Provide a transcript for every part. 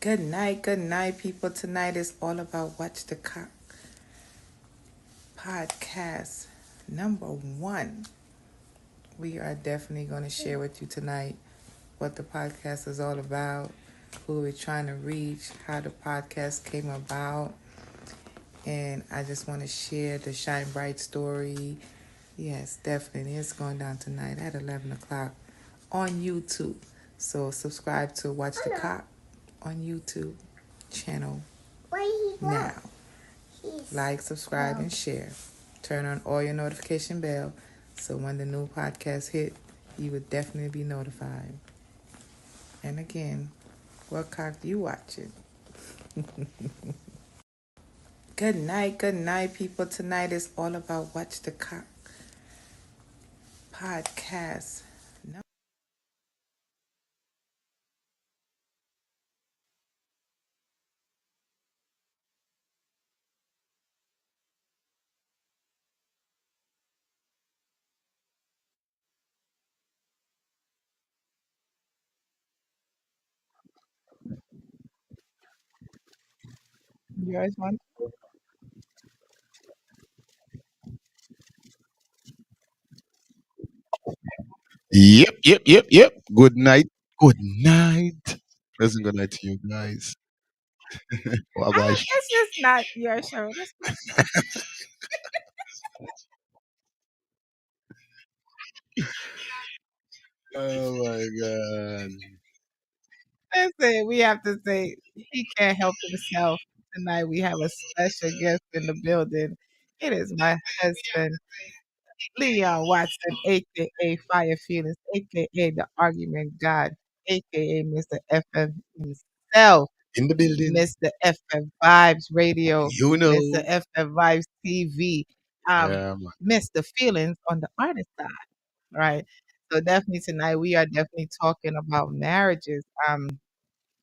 Good night, people. Tonight is all about Watch the Cock podcast number one. We are definitely going to share with you tonight what the podcast is all about, who we're trying to reach, how the podcast came about, and I just want to share the Shine Bright story. Yes, definitely. It's going down tonight at 11 o'clock on YouTube. So subscribe to Watch the Cock on YouTube channel now. Like, subscribe, and share. Turn on all your notification bell so when the new podcast hit, you would definitely be notified. And again, what cock you watching? Good night, people. Tonight is all about Watch the Cock podcast. You guys want? Yep. Good night. Good night. Pleasant good night to you guys. Wabash. This is not your show. This Oh my god. Listen, we have to say he can't help himself. Tonight we have a special guest in the building. It is my husband, Leon Watson, aka Fire Feelings, aka the Argument God, aka Mr. FF himself, In the building. Mr. FF Vibes Radio, You Mr. know. FF Vibes TV, Yeah, man. Mr. Feelings on the artist side, right? So definitely tonight we are definitely talking about marriages.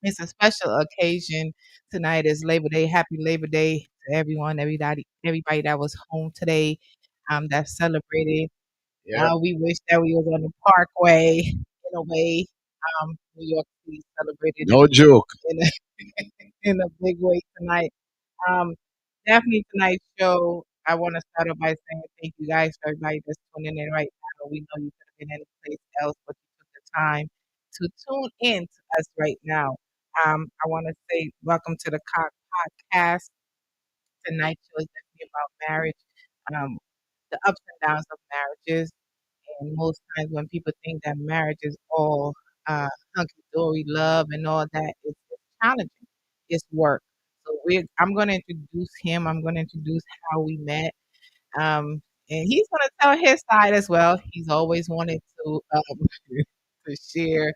It's a special occasion. Tonight is Labor Day. Happy Labor Day to everybody that was home today, that celebrated. Yep. We wish that we was on the Parkway in a way. New York City celebrated No joke. in a, in a big way tonight. Um, Definitely tonight's show. I want to start off by saying thank you guys for everybody that's tuning in right now. We know you could have been any place else, but you took the time to tune in to us right now. I want to say welcome to the Cock Podcast. Tonight's show is definitely about marriage, the ups and downs of marriages, and most times when people think that marriage is all hunky dory love and all that, it's challenging. It's work. So I'm going to introduce him. I'm going to introduce how we met. And he's going to tell his side as well. He's always wanted to to share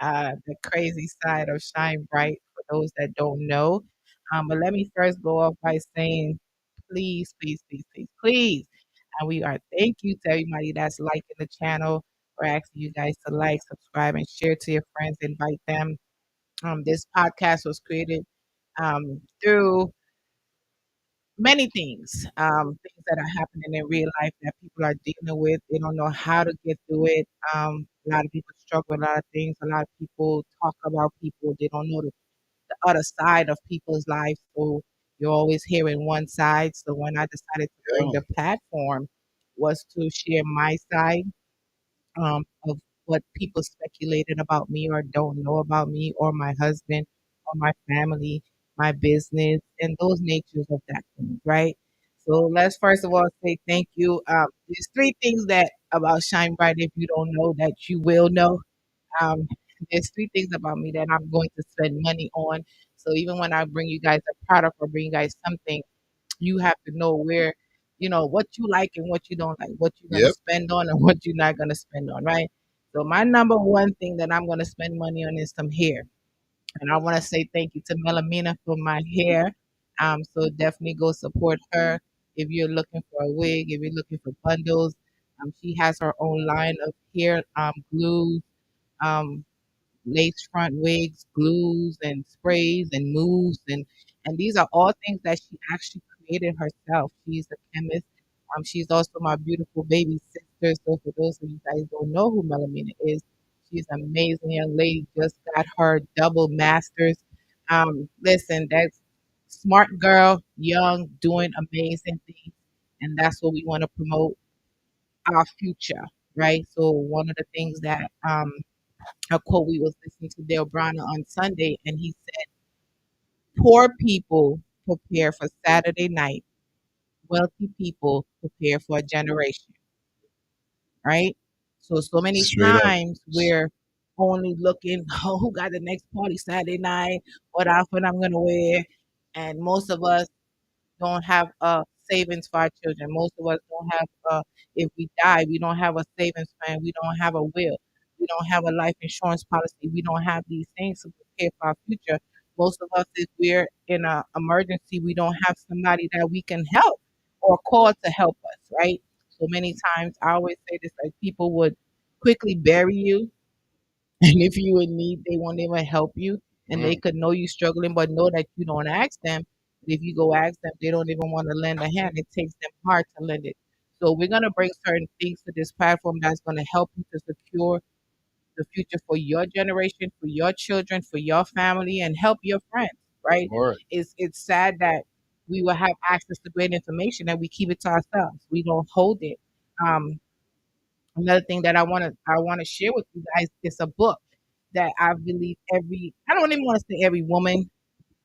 the crazy side of Shine Bright for those that don't know. But let me first go off by saying, please. And we are thank you to everybody that's liking the channel. We're asking you guys to like, subscribe, and share to your friends. Invite them. This podcast was created through many things that are happening in real life that people are dealing with. They don't know how to get through it. A lot of people struggle with a lot of things. A lot of people talk about people. They don't know the other side of people's lives. So you're always hearing one side. So when I decided to bring Yeah. the platform was to share my side of what people speculated about me or don't know about me or my husband or my family, my business, and those natures of that thing, right? So let's first of all say thank you. There's three things that about Shine Bright if you don't know that you will know. Um, there's three things about me that I'm going to spend money on. So even when I bring you guys a product or bring you guys something, you have to know where, what you like and what you don't like, what you're going to Yep. spend on and what you're not going to spend on, right? So my number one thing that I'm going to spend money on is some hair. And I want to say thank you to Melamina for my hair. So definitely go support her if you're looking for a wig, if you're looking for bundles. She has her own line of hair glues, um, lace front wigs, glues, and sprays and mousse, and these are all things that she actually created herself. She's a chemist. She's also my beautiful baby sister. So for those of you guys who don't know who Melamina is, she's an amazing young lady. Just got her double masters Listen, that's smart girl, young, doing amazing things, and that's what we want to promote our future, right? So one of the things that a quote we was listening to Dale Bronner on Sunday, and he said, "Poor people prepare for Saturday night, wealthy people prepare for a generation." Right? So many Straight up. times we're only looking, oh, who got the next party Saturday night, what outfit I'm gonna wear, and most of us don't have savings for our children. Most of us don't have if we die, we don't have a savings plan. We don't have a will. We don't have a life insurance policy. We don't have these things to prepare for our future. Most of us, if we're in an emergency, we don't have somebody that we can help or call to help us, right? So many times, I always say this: like people would quickly bury you, and if you in need, they won't even help you. And they Mm, could know you struggling, but know that you don't ask them. If you go ask them, they don't even want to lend a hand. It takes them hard to lend it. So we're gonna bring certain things to this platform that's gonna help you to secure the future for your generation, for your children, for your family, and help your friends. Right? Lord. It's sad that we will have access to great information and we keep it to ourselves. We don't hold it. Um, Another thing that I want to share with you guys is a book that I believe I don't even want to say every woman,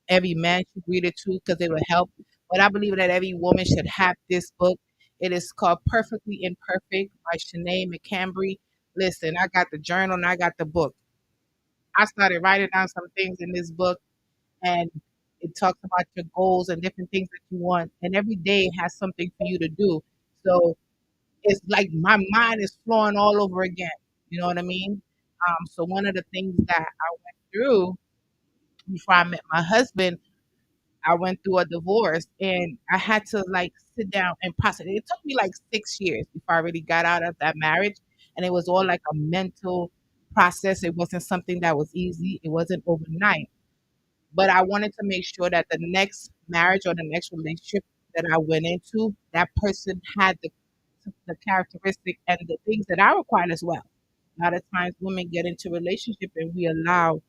every man should read it too because it will help. But I believe that every woman should have this book. It is called Perfectly Imperfect by Shanae McCambry. Listen, I got the journal and I got the book. I started writing down some things in this book, and it talks about your goals and different things that you want. And every day has something for you to do. So it's like my mind is flowing all over again. You know what I mean? So one of the things that I went through before I met my husband, I went through a divorce and I had to like sit down and process it. It took me like 6 years before I really got out of that marriage. And it was all like a mental process. It wasn't something that was easy. It wasn't overnight. But I wanted to make sure that the next marriage or the next relationship that I went into, that person had the characteristic and the things that I required as well. A lot of times women get into relationship and we allow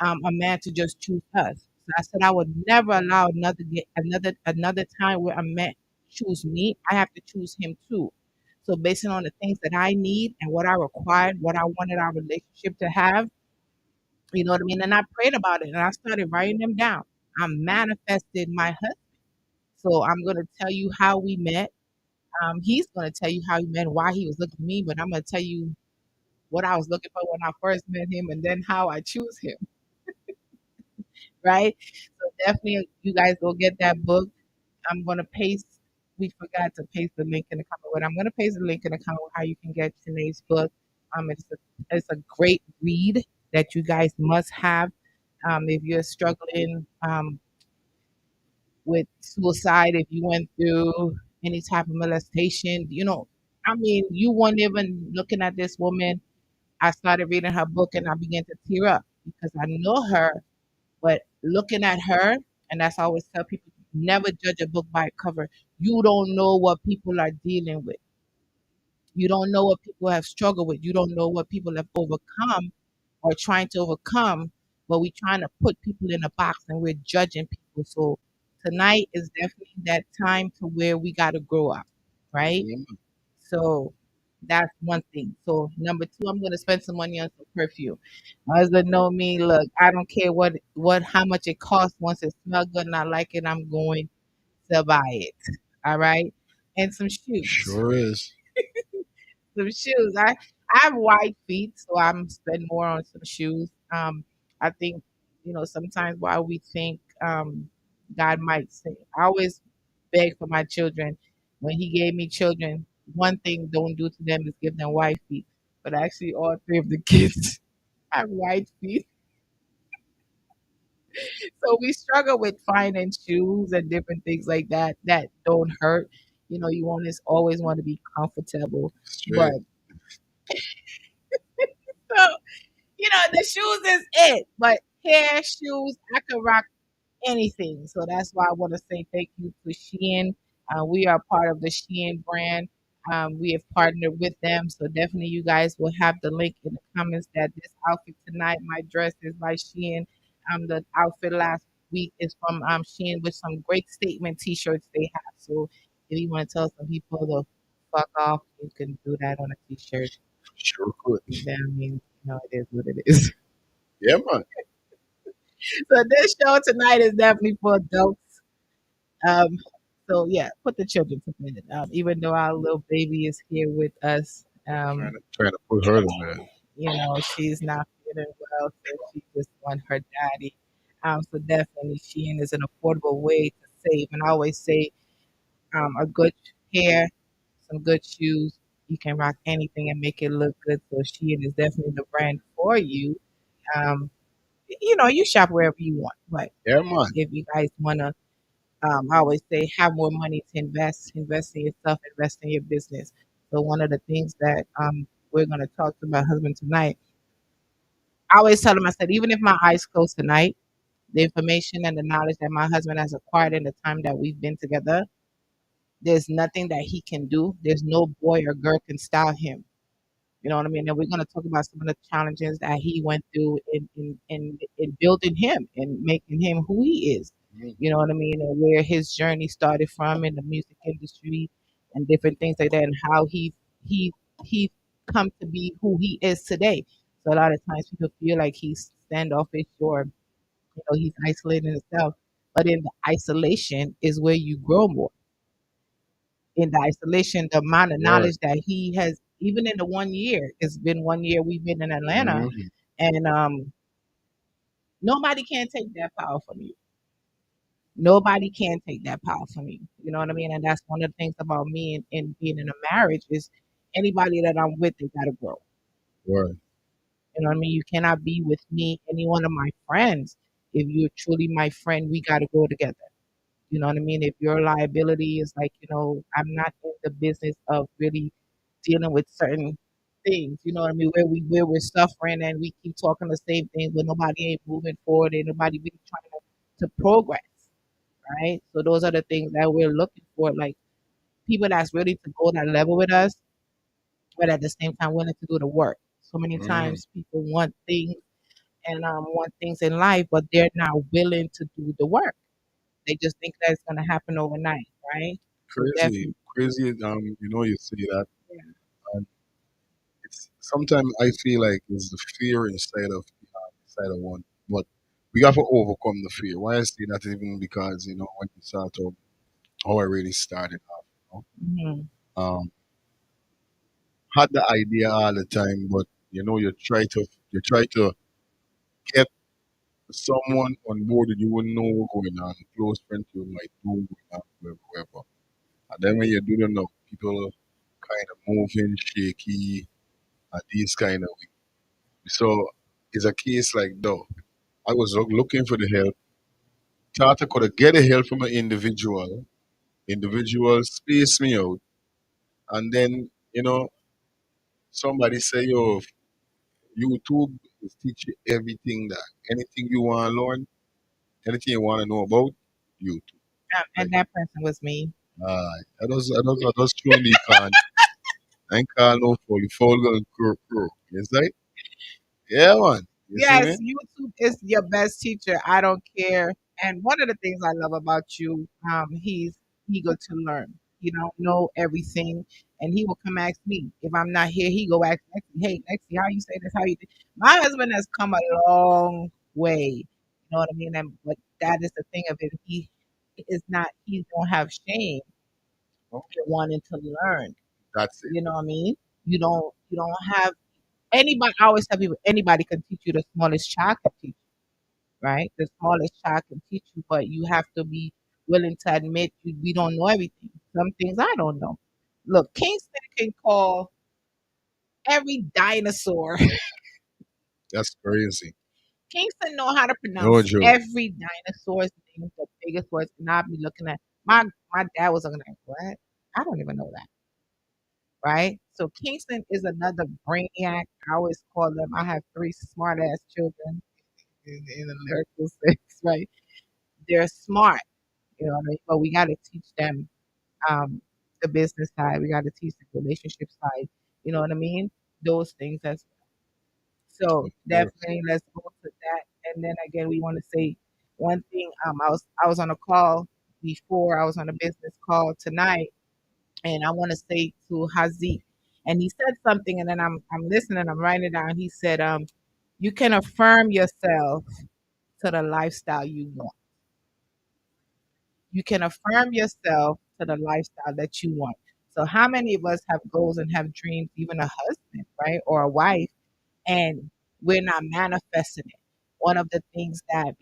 a man to just choose us. So I said I would never allow another time where a man choose me. I have to choose him too. So based on the things that I need and what I required, what I wanted our relationship to have, you know what I mean? And I prayed about it and I started writing them down. I manifested my husband. So I'm gonna tell you how we met. He's gonna tell you how he met, why he was looking at me, but I'm gonna tell you what I was looking for when I first met him, and then how I choose him. Right? So definitely, you guys go get that book. I'm gonna paste. We forgot to paste the link in the comment, but I'm gonna paste the link in the comment how you can get today's book. It's a great read that you guys must have. If you're struggling with suicide, if you went through any type of molestation, I mean, you weren't even looking at this woman. I started reading her book and I began to tear up because I know her, but looking at her, and that's why I always tell people, never judge a book by its cover. You don't know what people are dealing with. You don't know what people have struggled with. You don't know what people have overcome or trying to overcome, but we're trying to put people in a box and we're judging people. So tonight is definitely that time to where we got to grow up, right? Mm, So that's one thing. So number two, I'm gonna spend some money on some perfume. My husband know me. Look, I don't care how much it costs. Once it smells good and I like it, I'm going to buy it. All right, and some shoes. sure is. Some shoes. I have wide feet, so I'm spend more on some shoes. I think sometimes while we think God might say, I always beg for my children. When He gave me children, one thing don't do to them is give them white feet. But actually, all three of the kids have white feet, so we struggle with finding shoes and different things like that that don't hurt. You always want to be comfortable, but Straight. so the shoes is it. But hair, shoes, I could rock anything. So that's why I want to say thank you to Shein. We are part of the Shein brand. We have partnered with them. So definitely you guys will have the link in the comments that this outfit tonight, my dress is by Shein. The outfit last week is from Shein with some great statement T-shirts they have. So if you want to tell some people to fuck off, you can do that on a T-shirt. Sure could. Then I mean, it is what it is. Yeah, man. So this show tonight is definitely for adults. Um, so yeah, put the children to bed. Even though our little baby is here with us, Trying to put her to bed. she's not feeling well, so she just wants her daddy. So definitely, Shein is an affordable way to save. And I always say, a good pair, some good shoes, you can rock anything and make it look good. So Shein is definitely the brand for you. Um, you shop wherever you want, but Yeah, man. if you guys want to, I always say, have more money to invest in yourself, invest in your business. So one of the things that we're going to talk to my husband tonight, I always tell him, I said, even if my eyes close tonight, the information and the knowledge that my husband has acquired in the time that we've been together, there's nothing that he can do. There's no boy or girl can style him. You know what I mean? And we're going to talk about some of the challenges that he went through in building him and making him who he is. Mm. You know what I mean? And where his journey started from in the music industry and different things like that, and how he come to be who he is today. So a lot of times people feel like he's standoffish or he's isolating himself, but in the isolation is where you grow more. In the isolation, the amount of Word. knowledge that he has, even in the 1 year, it's been 1 year we've been in Atlanta, Hmm. and nobody can take that power from you. Nobody can take that power from you. You know what I mean? And that's one of the things about me and being in a marriage is anybody that I'm with, they gotta grow. Word. You know what I mean? You cannot be with me, any one of my friends. If you're truly my friend, we gotta grow together. You know what I mean? If your liability is like, I'm not in the business of really dealing with certain things. You know what I mean? Where we're suffering and we keep talking the same things, but nobody ain't moving forward and nobody really trying to progress, right? So those are the things that we're looking for, like people that's ready to go that level with us, but at the same time willing to do the work. So many Mm. times people want things and want things in life, but they're not willing to do the work. They just think that it's going to happen overnight, right? So Crazy. definitely, Crazy. You say that. yeah. And it's sometimes I feel like it's the fear inside of one. But we have to overcome the fear. Why I say that is even because, when you start off, how I really started off, Mhm. had the idea all the time, but you try to get someone on board that you wouldn't know what's going on, close friend you might know going on, wherever. And then when you do them now, people kind of moving shaky and these kind of way. So it's a case like though. I was looking for the help. Thought I could get the help from an individual. Individual space me out. And then, somebody say, yo, YouTube is teach you everything that anything you want to learn, anything you want to know about YouTube. And Like, that person was me. I just show me I can't know for you fall girl crow. Yes, right? Yeah, man. You see Yes, me? YouTube is your best teacher. I don't care. And one of the things I love about you, he's eager to learn. He don't know everything, and he will come ask me if I'm not here. He go ask Lexi, "Hey, Lexi, how you say this? How you?" My husband has come a long way. You know what I mean? And but that is the thing of it. He is not. He don't have shame in Okay. wanting to learn. That's it. You know what I mean? You don't have anybody. I always tell people anybody can teach you. The smallest child can teach you, right? The smallest child can teach you, but you have to be willing to admit we don't know everything. Some things I don't know. Look, Kingston can call every dinosaur. That's crazy. Kingston know how to No pronounce joke. every dinosaur's name, the biggest words, and I'll be looking at my dad was looking like, what? I don't even know that, right? So Kingston is another brainiac. I always call them. I have three smart ass children in the lyrical sense, right? They're smart, you know what I mean? But we got to teach them um, the business side. We got to teach the relationship side. You know what I mean? Those things as so Sure. definitely let's go to that. And then again, we want to say one thing. I was on a call before. I was on a business call tonight, and I want to say to Hazik, and he said something, and then I'm listening. I'm writing it down. He said, "You can affirm yourself to the lifestyle you want. You can affirm yourself to the lifestyle that you want." So, how many of us have goals and have dreams, even a husband, right, or a wife, and we're not manifesting it? One of the things that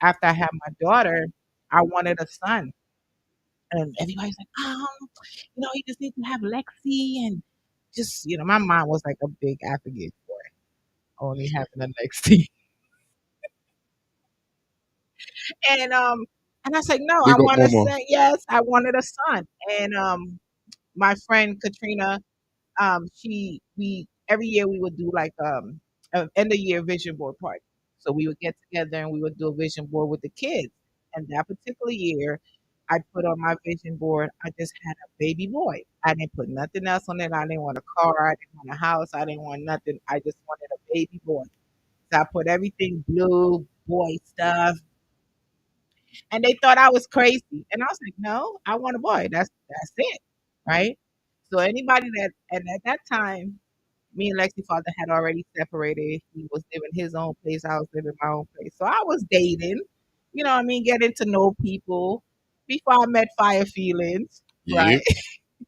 after I had my daughter, I wanted a son, and everybody's like, you just need to have Lexi, and just, my mom was like a big advocate for it, only having a Lexi, and I said, no, I Big up, want a Mama. son. Yes, I wanted a son, and my friend Katrina, she we every year we would do like a end of year vision board party. So we would get together and we would do a vision board with the kids. And that particular year, I put on my vision board, I just had a baby boy. I didn't put nothing else on it. I didn't want a car. I didn't want a house. I didn't want nothing. I just wanted a baby boy. So I put everything blue, boy stuff, and they thought I was crazy. And I was like, no, I want a boy. That's it, right? So anybody and at that time, me and Lexi father had already separated. He was living his own place. I was living my own place. So I was dating, what I mean, getting to know people before I met Fire Feelings, right?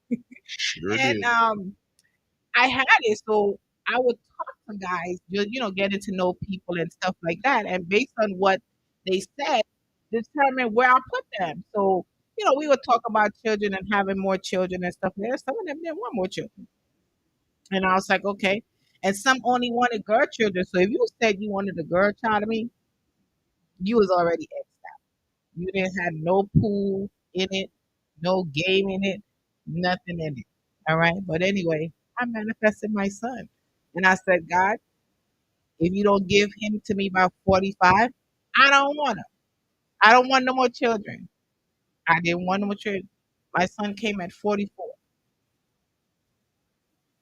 Yep, sure And did. I had it, so I would talk to guys, getting to know people and stuff like that. And based on what they said, determine where I put them. So, we would talk about children and having more children and stuff there. Some of them didn't want more children. And I was like, okay. And some only wanted girl children. So if you said you wanted a girl child of me, you was already X'd out. You didn't have no pool in it, no game in it, nothing in it. All right. But anyway, I manifested my son. And I said, God, if you don't give him to me by 45, I don't want him. I don't want no more children. I didn't want no more children. My son came at 44,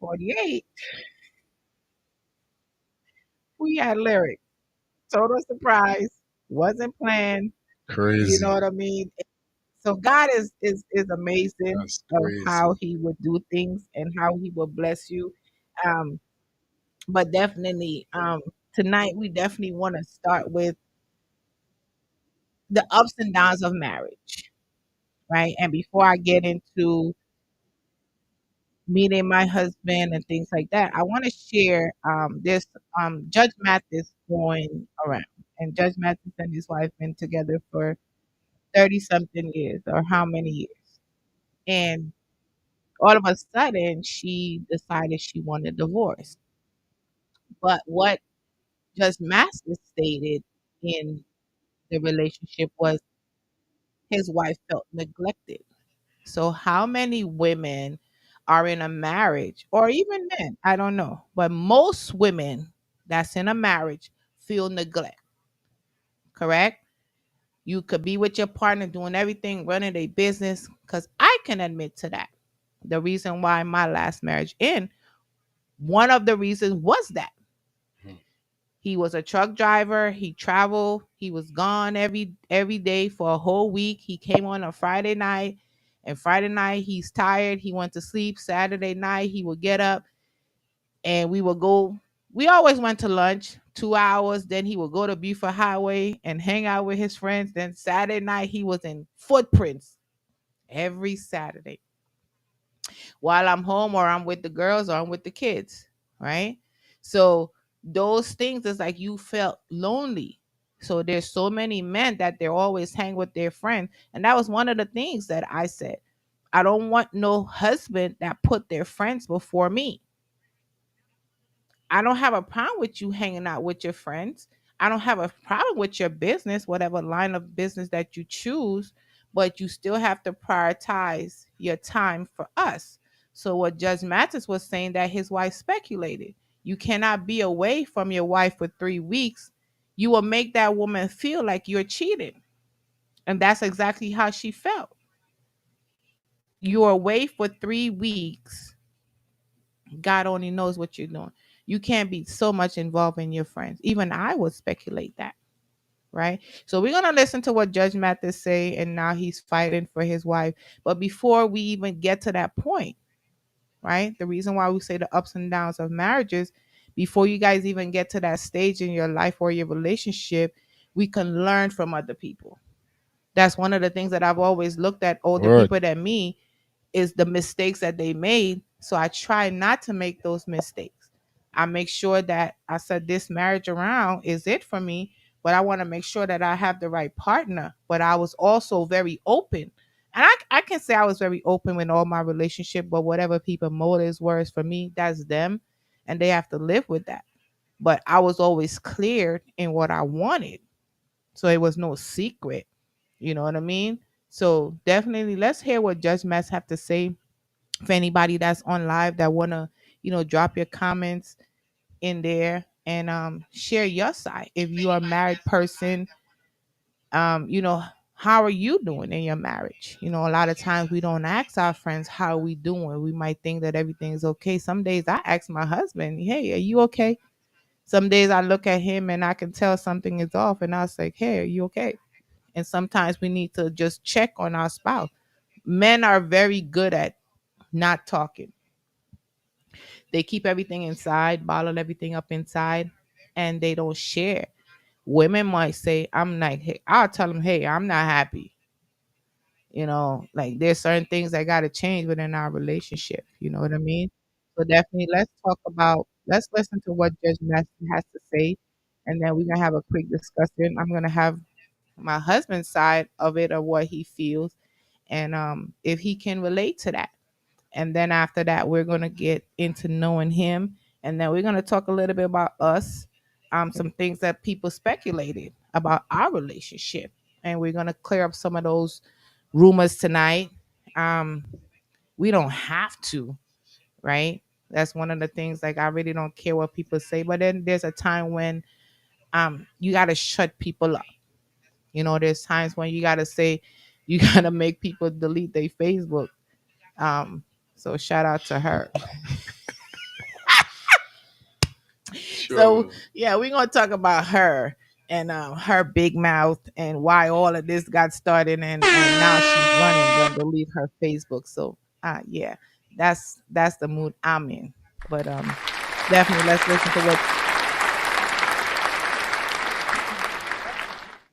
48. We had lyrics. Total surprise. Wasn't planned. You know Crazy. what I mean? So God is amazing That's of crazy. how He would do things and how He will bless you. Um, but definitely, tonight we definitely want to start with the ups and downs of marriage, right? And before I get into meeting my husband and things like that, I want to share this Judge Mathis going around, and Judge Mathis and his wife been together for 30 something years, or how many years, and all of a sudden she decided she wanted divorce. But what Judge Mathis stated in the relationship was his wife felt neglected. So, how many women are in a marriage, or even men? I don't know. But most women that's in a marriage feel neglect, correct? You could be with your partner doing everything, running a business, because I can admit to that. The reason why my last marriage ended, one of the reasons was that Hmm. he was a truck driver. He traveled. He was gone every day for a whole week. He came on a Friday night, and Friday night he's tired. He went to sleep. Saturday night he would get up, and we would go. We always went to lunch, 2 hours. Then he would go to Buford Highway and hang out with his friends. Then Saturday night he was in Footprints every Saturday while I'm home, or I'm with the girls, or I'm with the kids, right? So those things is like you felt lonely. So there's so many men that they're always hang with their friends. And that was one of the things that I said. I don't want no husband that put their friends before me. I don't have a problem with you hanging out with your friends. I don't have a problem with your business, whatever line of business that you choose, but you still have to prioritize your time for us. So what Judge Mathis was saying, that his wife speculated. You cannot be away from your wife for 3 weeks. You will make that woman feel like you're cheating. And that's exactly how she felt. You're away for 3 weeks. God only knows what you're doing. You can't be so much involved in your friends. Even I would speculate that, right? So we're gonna listen to what Judge Mathis say, and now he's fighting for his wife. But before we even get to that point, right? The reason why we say the ups and downs of marriages, before you guys even get to that stage in your life or your relationship, we can learn from other people. That's one of the things that I've always looked at older Word. people than me is the mistakes that they made. So I try not to make those mistakes. I make sure that I said this marriage around is it for me, but I want to make sure that I have the right partner. But I was also very open. And I can say I was very open with all my relationship, but whatever people motives were for me, that's them. And they have to live with that. But I was always clear in what I wanted. So it was no secret. You know what I mean? So definitely let's hear what Judge Mass have to say for anybody that's on live that wanna, drop your comments in there and share your side. If you are a married person, how are you doing in your marriage? A lot of times we don't ask our friends how we doing. We might think that everything's okay. Some days I ask my husband, "Hey, are you okay?" Some days I look at him and I can tell something is off, and I say, "Hey, are you okay?" And sometimes we need to just check on our spouse. Men are very good at not talking. They keep everything inside, bottle everything up inside, and they don't share. Women might say, I'm like, hey, I'll tell them, hey, I'm not happy. Like there's certain things that got to change within our relationship. You know what I mean? So definitely let's listen to what Judge Master has to say. And then we're going to have a quick discussion. I'm going to have my husband's side of it, of what he feels, and if he can relate to that. And then after that, we're going to get into knowing him. And then we're going to talk a little bit about us, some things that people speculated about our relationship. And we're going to clear up some of those rumors tonight. Um, we don't have to, right? That's one of the things, like, I really don't care what people say. But then there's a time when you got to shut people up. There's times when you got to say, you got to make people delete their Facebook. Um, so shout out to her. So Sure. yeah, we're gonna talk about her and her big mouth and why all of this got started, and now she's running, gonna delete her Facebook. So yeah, that's the mood I'm in. But definitely let's listen to what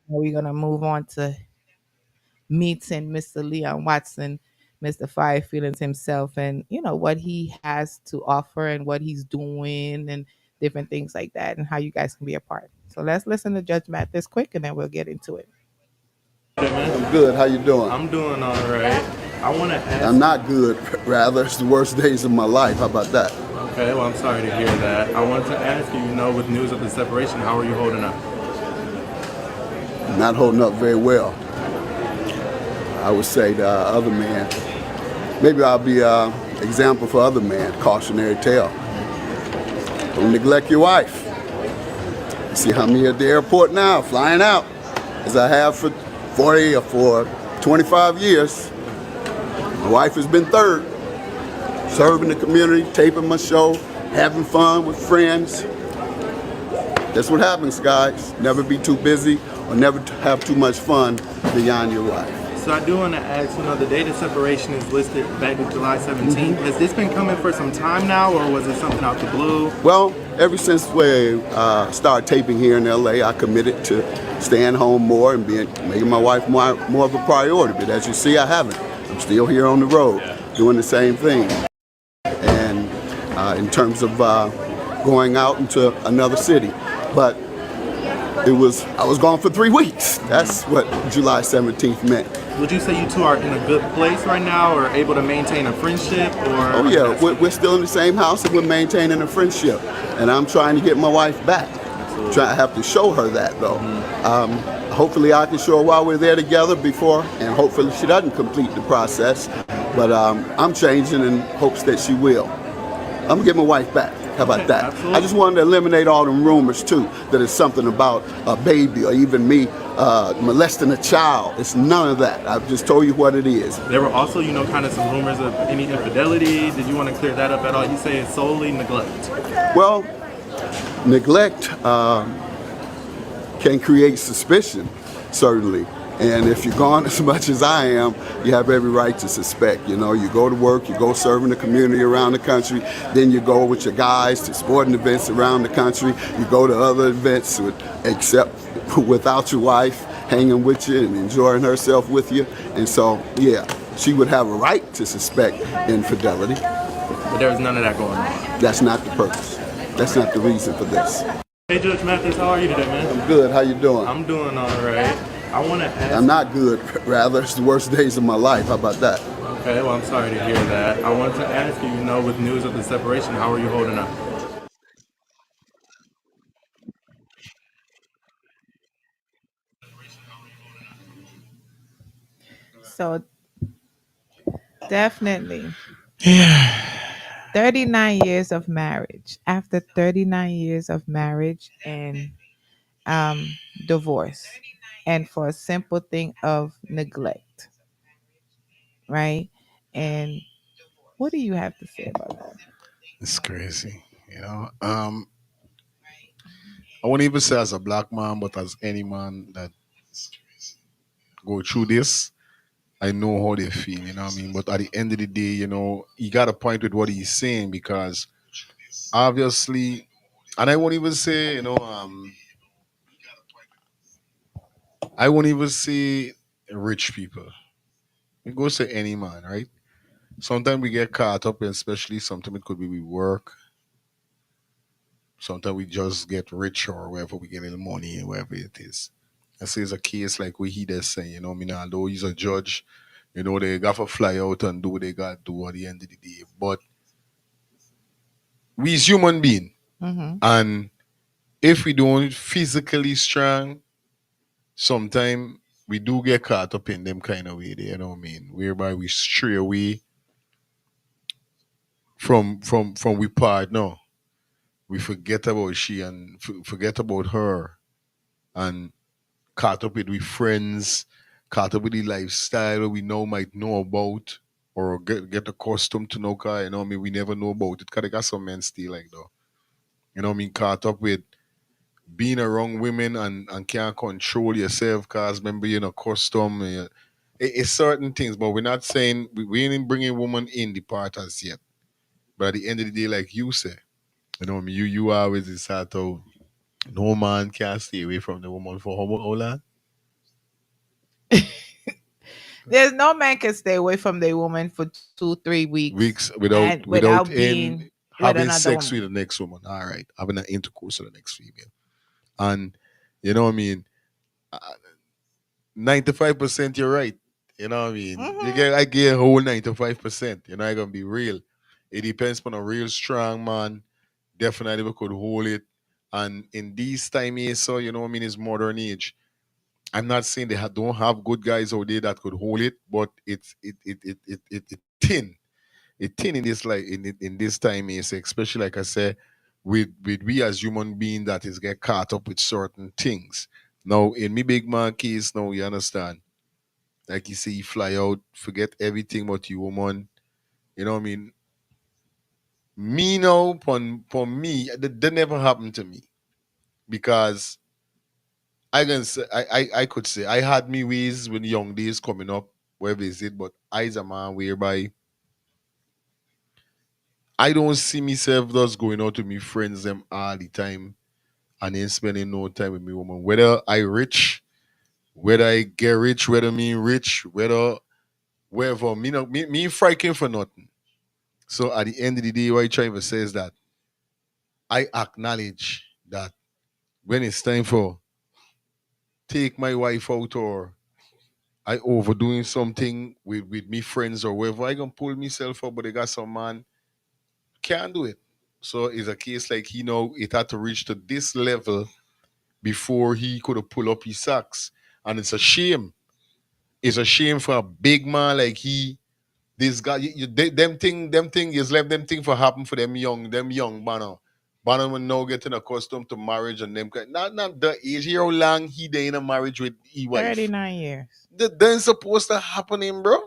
we're gonna move on to meeting Mr. Leon Watson, Mr. Five Feelings himself, and what he has to offer and what he's doing and different things like that, and how you guys can be a part. So let's listen to Judge Matt this quick, and then we'll get into it. I'm good. How you doing? I'm doing all right. I want to ask. I'm not good. Rather, it's the worst days of my life. How about that? Okay, well, I'm sorry to hear that. I wanted to ask you, with news of the separation, how are you holding up? Not holding up very well. I would say the other man. Maybe I'll be an example for other men. Cautionary tale. Don't neglect your wife. You see, I'm here at the airport now, flying out, as I have for 40 or for 25 years. My wife has been third, serving the community, taping my show, having fun with friends. That's what happens, guys. Never be too busy or never have too much fun beyond your wife. So I do want to ask, the date of separation is listed back to July 17th. Has this been coming for some time now, or was it something out the blue? Well, ever since we started taping here in LA, I committed to staying home more and making my wife more of a priority. But as you see, I haven't. I'm still here on the road, doing the same thing. And in terms of going out into another city, but I was gone for 3 weeks. That's what July 17th meant. Would you say you two are in a good place right now, or able to maintain a friendship? Or oh yeah, we're still in the same house and we're maintaining a friendship. And I'm trying to get my wife back. I have to show her that though. Hopefully I can show her while we're there together before, and hopefully she doesn't complete the process. But I'm changing in hopes that she will. I'm gonna get my wife back. How about Okay, that? I just absolutely. wanted to eliminate all them rumors too, that it's something about a baby or even me molesting a child. It's none of that. I've just told you what it is. There were also, kind of some rumors of any infidelity. Did you want to clear that up at all? You say it's solely neglect. Well, neglect can create suspicion, certainly. And if you're gone as much as I am, you have every right to suspect. You know, you go to work, you go serve in the community around the country, then you go with your guys to sporting events around the country, you go to other events except without your wife hanging with you and enjoying herself with you. And so, yeah, she would have a right to suspect infidelity. But there was none of that going on. That's not the purpose. That's not the reason for this. Hey, Judge Mathis, how are you today, man? I'm good. How you doing? I'm doing all right. I want to ask. I'm not good. Rather, it's the worst days of my life. How about that? Okay, well, I'm sorry to hear that. I wanted to ask you, with news of the separation, how are you holding up? So definitely 39 years of marriage. After 39 years of marriage and um, divorce, and for a simple thing of neglect, right? And what do you have to say about that? It's crazy, you know. I won't even say as a black man, but as any man that go through this, I know how they feel, you know what I mean? But at the end of the day, he got a point with what he's saying because obviously, and I won't even say, I won't even say rich people. You go say any man, right? Sometimes we get caught up, especially sometimes it could be we work. Sometimes we just get rich or wherever we get a little money, wherever it is. I say it's a case like what he does saying, I mean, although he's a judge, they got to fly out and do what they got to do at the end of the day. But we is human being. Mm-hmm. And if we don't physically strong, sometimes we do get caught up in them kind of way, you know what I mean? Whereby we stray away from we part. No, we forget about she and forget about her and caught up with we friends, caught up with the lifestyle we know might know about or get accustomed to know car, you know what I mean? We never know about it. Cause they got some men still like though. You know what I mean? Caught up with being around women and can't control yourself cause remember you're not custom. It's certain things, but we're not saying we ain't bringing woman in the part as yet. But at the end of the day, like you say, you know what I mean? You always decide to no man can stay away from the woman for how long? There's no man can stay away from their woman for 2, 3 weeks Weeks without and without without in being with having another sex with woman. the next woman. All right, having an intercourse with the next female, and you know what I mean. 95% you're right. You know what I mean. Mm-hmm. I get a whole 95%. You're not gonna be real. It depends on a real strong man. Definitely we could hold it. And in these time here, so you know what I mean, it's modern age. I'm not saying they don't have good guys out there that could hold it, but it thin. It thin in this like in this time is especially like I said, with we as human being that is get caught up with certain things. Now in me big man case, now you understand. Like you say, you fly out, forget everything about you woman. You know what I mean? Me now, for me, that never happened to me because I can say I could say I had me ways when young days coming up, wherever is it, but I's a man whereby I don't see myself just going out with me friends them all the time and then spending no time with me woman. Whether I rich, whether I get rich, whether me rich, whether wherever me frightened for nothing. So at the end of the day, what I try to say is that I acknowledge that when it's time for take my wife out or I overdoing something with me friends or wherever, I gonna pull myself up, but they got some man can't do it. So it's a case like it had to reach to this level before he could have pulled up his socks. And it's a shame. It's a shame for a big man like he This guy, them thing, is left them thing for happen for them young banner. Banner will now getting accustomed to marriage and them not the age here how long he they in a marriage with e wife. 39 years. That then supposed to happen him, bro.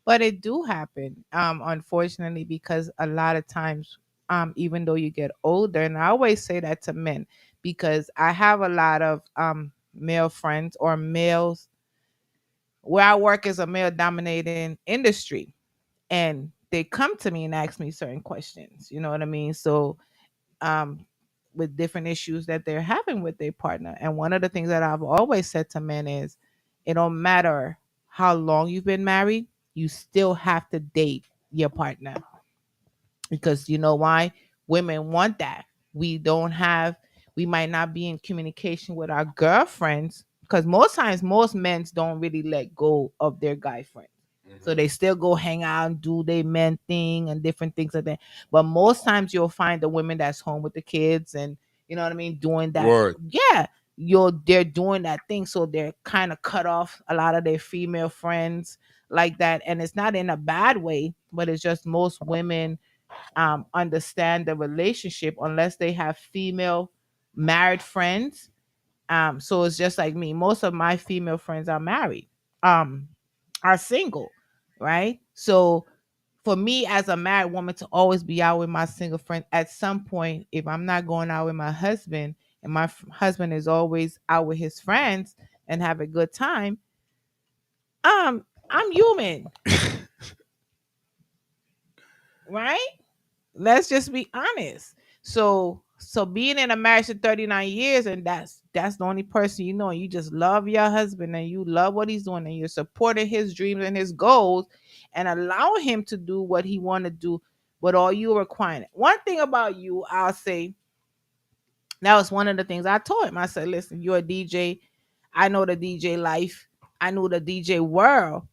But it do happen, unfortunately, because a lot of times, even though you get older, and I always say that to men, because I have a lot of male friends or males where I work as a male dominating industry, and they come to me and ask me certain questions. You know what I mean? So, um, with different issues that they're having with their partner, and one of the things that I've always said to men is, it don't matter how long you've been married, you still have to date your partner, because you know why? Women want that. We don't have, we might not be in communication with our girlfriends, because most times most men don't really let go of their guy friends. So they still go hang out and do their men thing and different things like that. But most times you'll find the women that's home with the kids and, you know what I mean, doing that. Word. Yeah, they're doing that thing. So they're kind of cut off a lot of their female friends like that. And it's not in a bad way, but it's just most women understand the relationship unless they have female married friends. So it's just like me. Most of my female friends are married, um, are single, right? So for me as a married woman to always be out with my single friend, at some point, if I'm not going out with my husband and my husband is always out with his friends and have a good time, I'm human, right? Let's just be honest. So being in a marriage for 39 years and that's the only person you know, and you just love your husband and you love what he's doing and you're supporting his dreams and his goals and allow him to do what he want to do, but all you are requiring. One thing about you, I'll say, that was one of the things I told him. I said, listen, you're a DJ. I know the DJ life. I know the DJ world,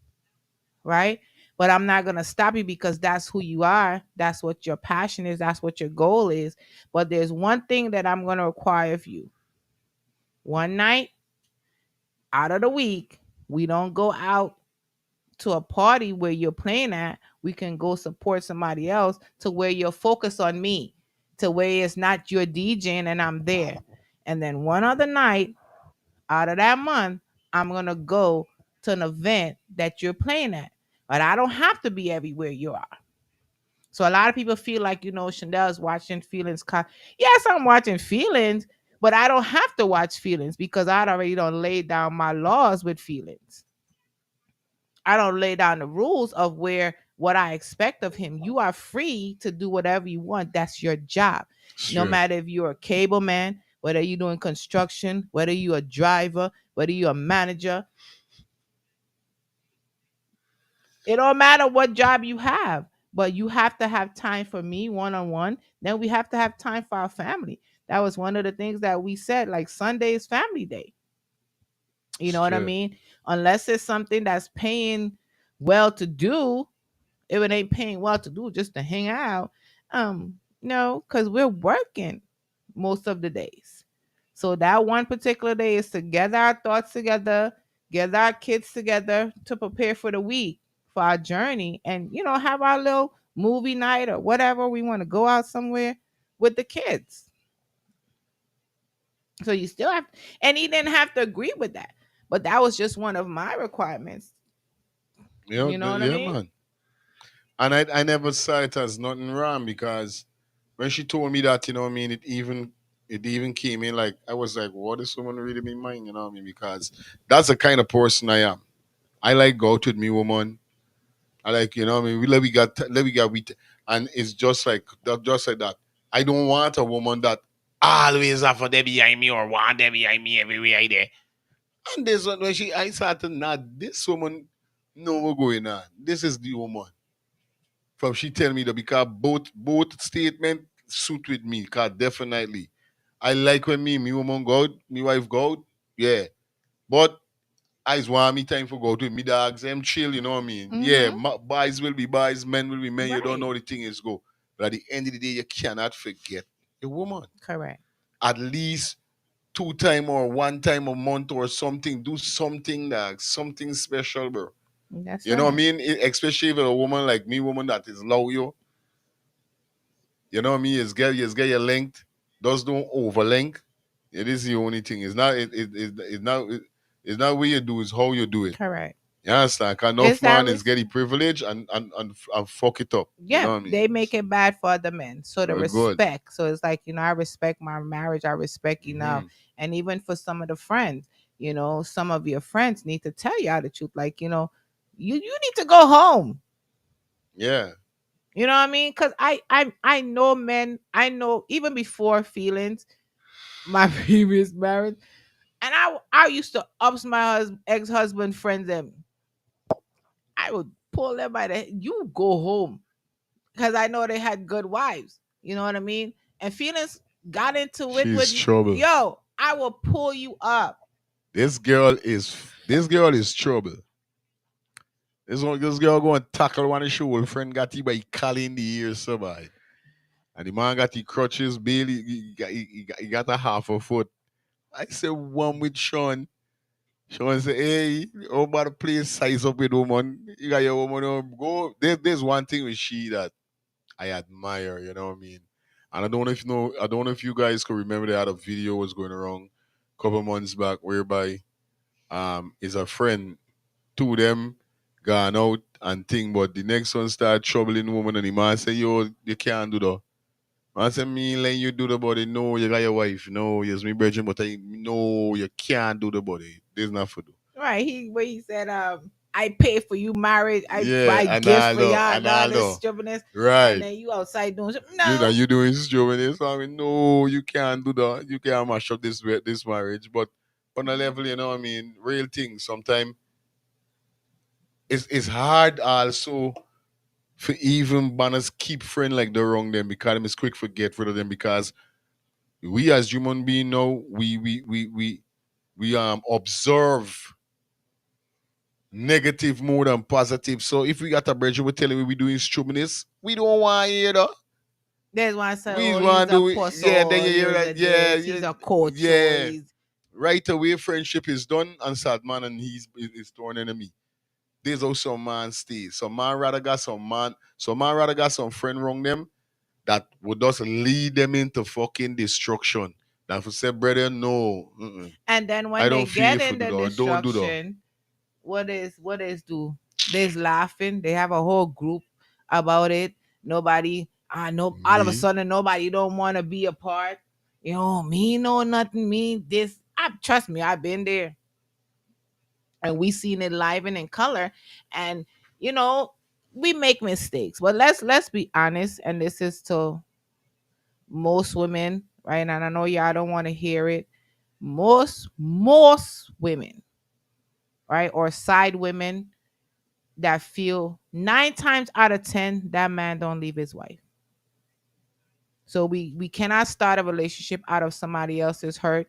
right? But I'm not going to stop you because that's who you are. That's what your passion is. That's what your goal is. But there's one thing that I'm going to require of you. One night out of the week, we don't go out to a party where you're playing at. We can go support somebody else to where you're focused on me, to where it's not your DJing and I'm there. And then one other night out of that month, I'm going to go to an event that you're playing at. But I don't have to be everywhere you are. So a lot of people feel like, Chanel's watching Feelings. Yes, I'm watching Feelings, but I don't have to watch Feelings because I'd already don't lay down my laws with Feelings. I don't lay down the rules of what I expect of him. You are free to do whatever you want. That's your job. No Sure. matter if you're a cable man, whether you're doing construction, whether you're a driver, whether you're a manager, it don't matter what job you have, but you have to have time for me one on one. Then we have to have time for our family. That was one of the things that we said, like Sunday is family day. You know what I Sure. mean? Unless it's something that's paying well to do, if it ain't paying well to do just to hang out, no, because we're working most of the days. So that one particular day is to gather our thoughts together, gather our kids together to prepare for the week, for our journey, and have our little movie night or whatever we want to go out somewhere with the kids. So you still have, and he didn't have to agree with that, but that was just one of my requirements. You know what I Yeah, mean? man. And I never saw it as nothing wrong because when she told me that, you know what I mean, it even came in like I was like, what is someone really be mine, you know what I mean? Because that's the kind of person I am. I like go out with me woman. I like, you know what I mean, and it's just like that. I don't want a woman that always have for them behind me or want them behind me everywhere I there. And this one when I started not this woman know what going on. This is the woman. From she tell me that because both statement suit with me, cause definitely. I like when me woman go out, me wife go out, yeah. But I just want me time for go out with me dogs, them chill, you know what I mean? Yeah, Mm-hmm. boys will be boys, men will be men, you don't Right. know the thing is go. But at the end of the day, you cannot forget a woman. Correct. At least two time or one time a month or something. Do something that something special, bro. That's You know what I right. mean? Especially if a woman like me, woman that is loyal, you know what I mean? Is get your length. Just don't overlink. It is the only thing. It's not what you do, it's how you do it. Correct. You understand? 'Cause Is enough that man is getting privilege and fuck it up. You yeah, know what I mean? they make it bad for other men. So the Very good. respect. So it's like, I respect my marriage, I respect enough. Hmm. And even for some of the friends, some of your friends need to tell you the truth. Like, you need to go home. Yeah. You know what I mean? Because I know men, I know even before feelings, my previous marriage, and I used to ups my ex-husband friends and I would pull them by the you go home. Because I know they had good wives. You know what I mean? And feelings got into it with She's trouble. yo, I will pull you up. This girl is trouble. This girl go and tackle one of his old friend got him by collar in the ear somebody. And the man got the crutches, Bailey, he got a half a foot. I said one with Sean. Sean said, hey, how about the place size up with woman? You got your woman go. There's one thing with she that I admire, you know what I mean? And I don't know if you guys can remember they had a video was going around a couple months back whereby is a friend, two of them gone out and thing, but the next one start troubling woman and the man say, yo, you can't do that. Man say me let you do the body. No, you got your wife. No, yes, me brethren, but I no, you can't do the body. There's not for do. Right. He said, I pay for you marriage, I Yeah, buy gifts for y'all and all this Analdo. stupidness, and Right. then you outside doing something. You know, No. you doing this job and this. I mean, no, you can't do that. You can't mash up this marriage. But on a level, you know what I mean, real things. Sometimes it's hard also for even banners keep friend like the wrong them because them is quick for get rid of them because we as human being know we observe negative more than positive. So if we got a bridge, we're telling we doing stupidness, we don't want to hear that. There's one say, We oh, he's want to a do it. Yeah, then puzzle, you hear he's that. a Yeah, this, yeah, he's a coach, or yeah. he's Right away, friendship is done, and sad man, and he's torn enemy. There's also man stay. Some man rather got some friend wrong them that would just lead them into fucking destruction. That would say, brother, no, and then I when they don't feel get if you in do the that. Don't do that. destruction, what is do? There's laughing. They have a whole group about it. Nobody, I know. All of a Me, sudden, nobody don't want to be a part. Me know nothing. Me this. Trust me, I've been there, and we seen it live and in color. And you know, we make mistakes, but let's be honest. And this is to most women, right? And I know y'all don't want to hear it. Most women, right, or side women that feel 9 times out of 10 that man don't leave his wife. So we cannot start a relationship out of somebody else's hurt,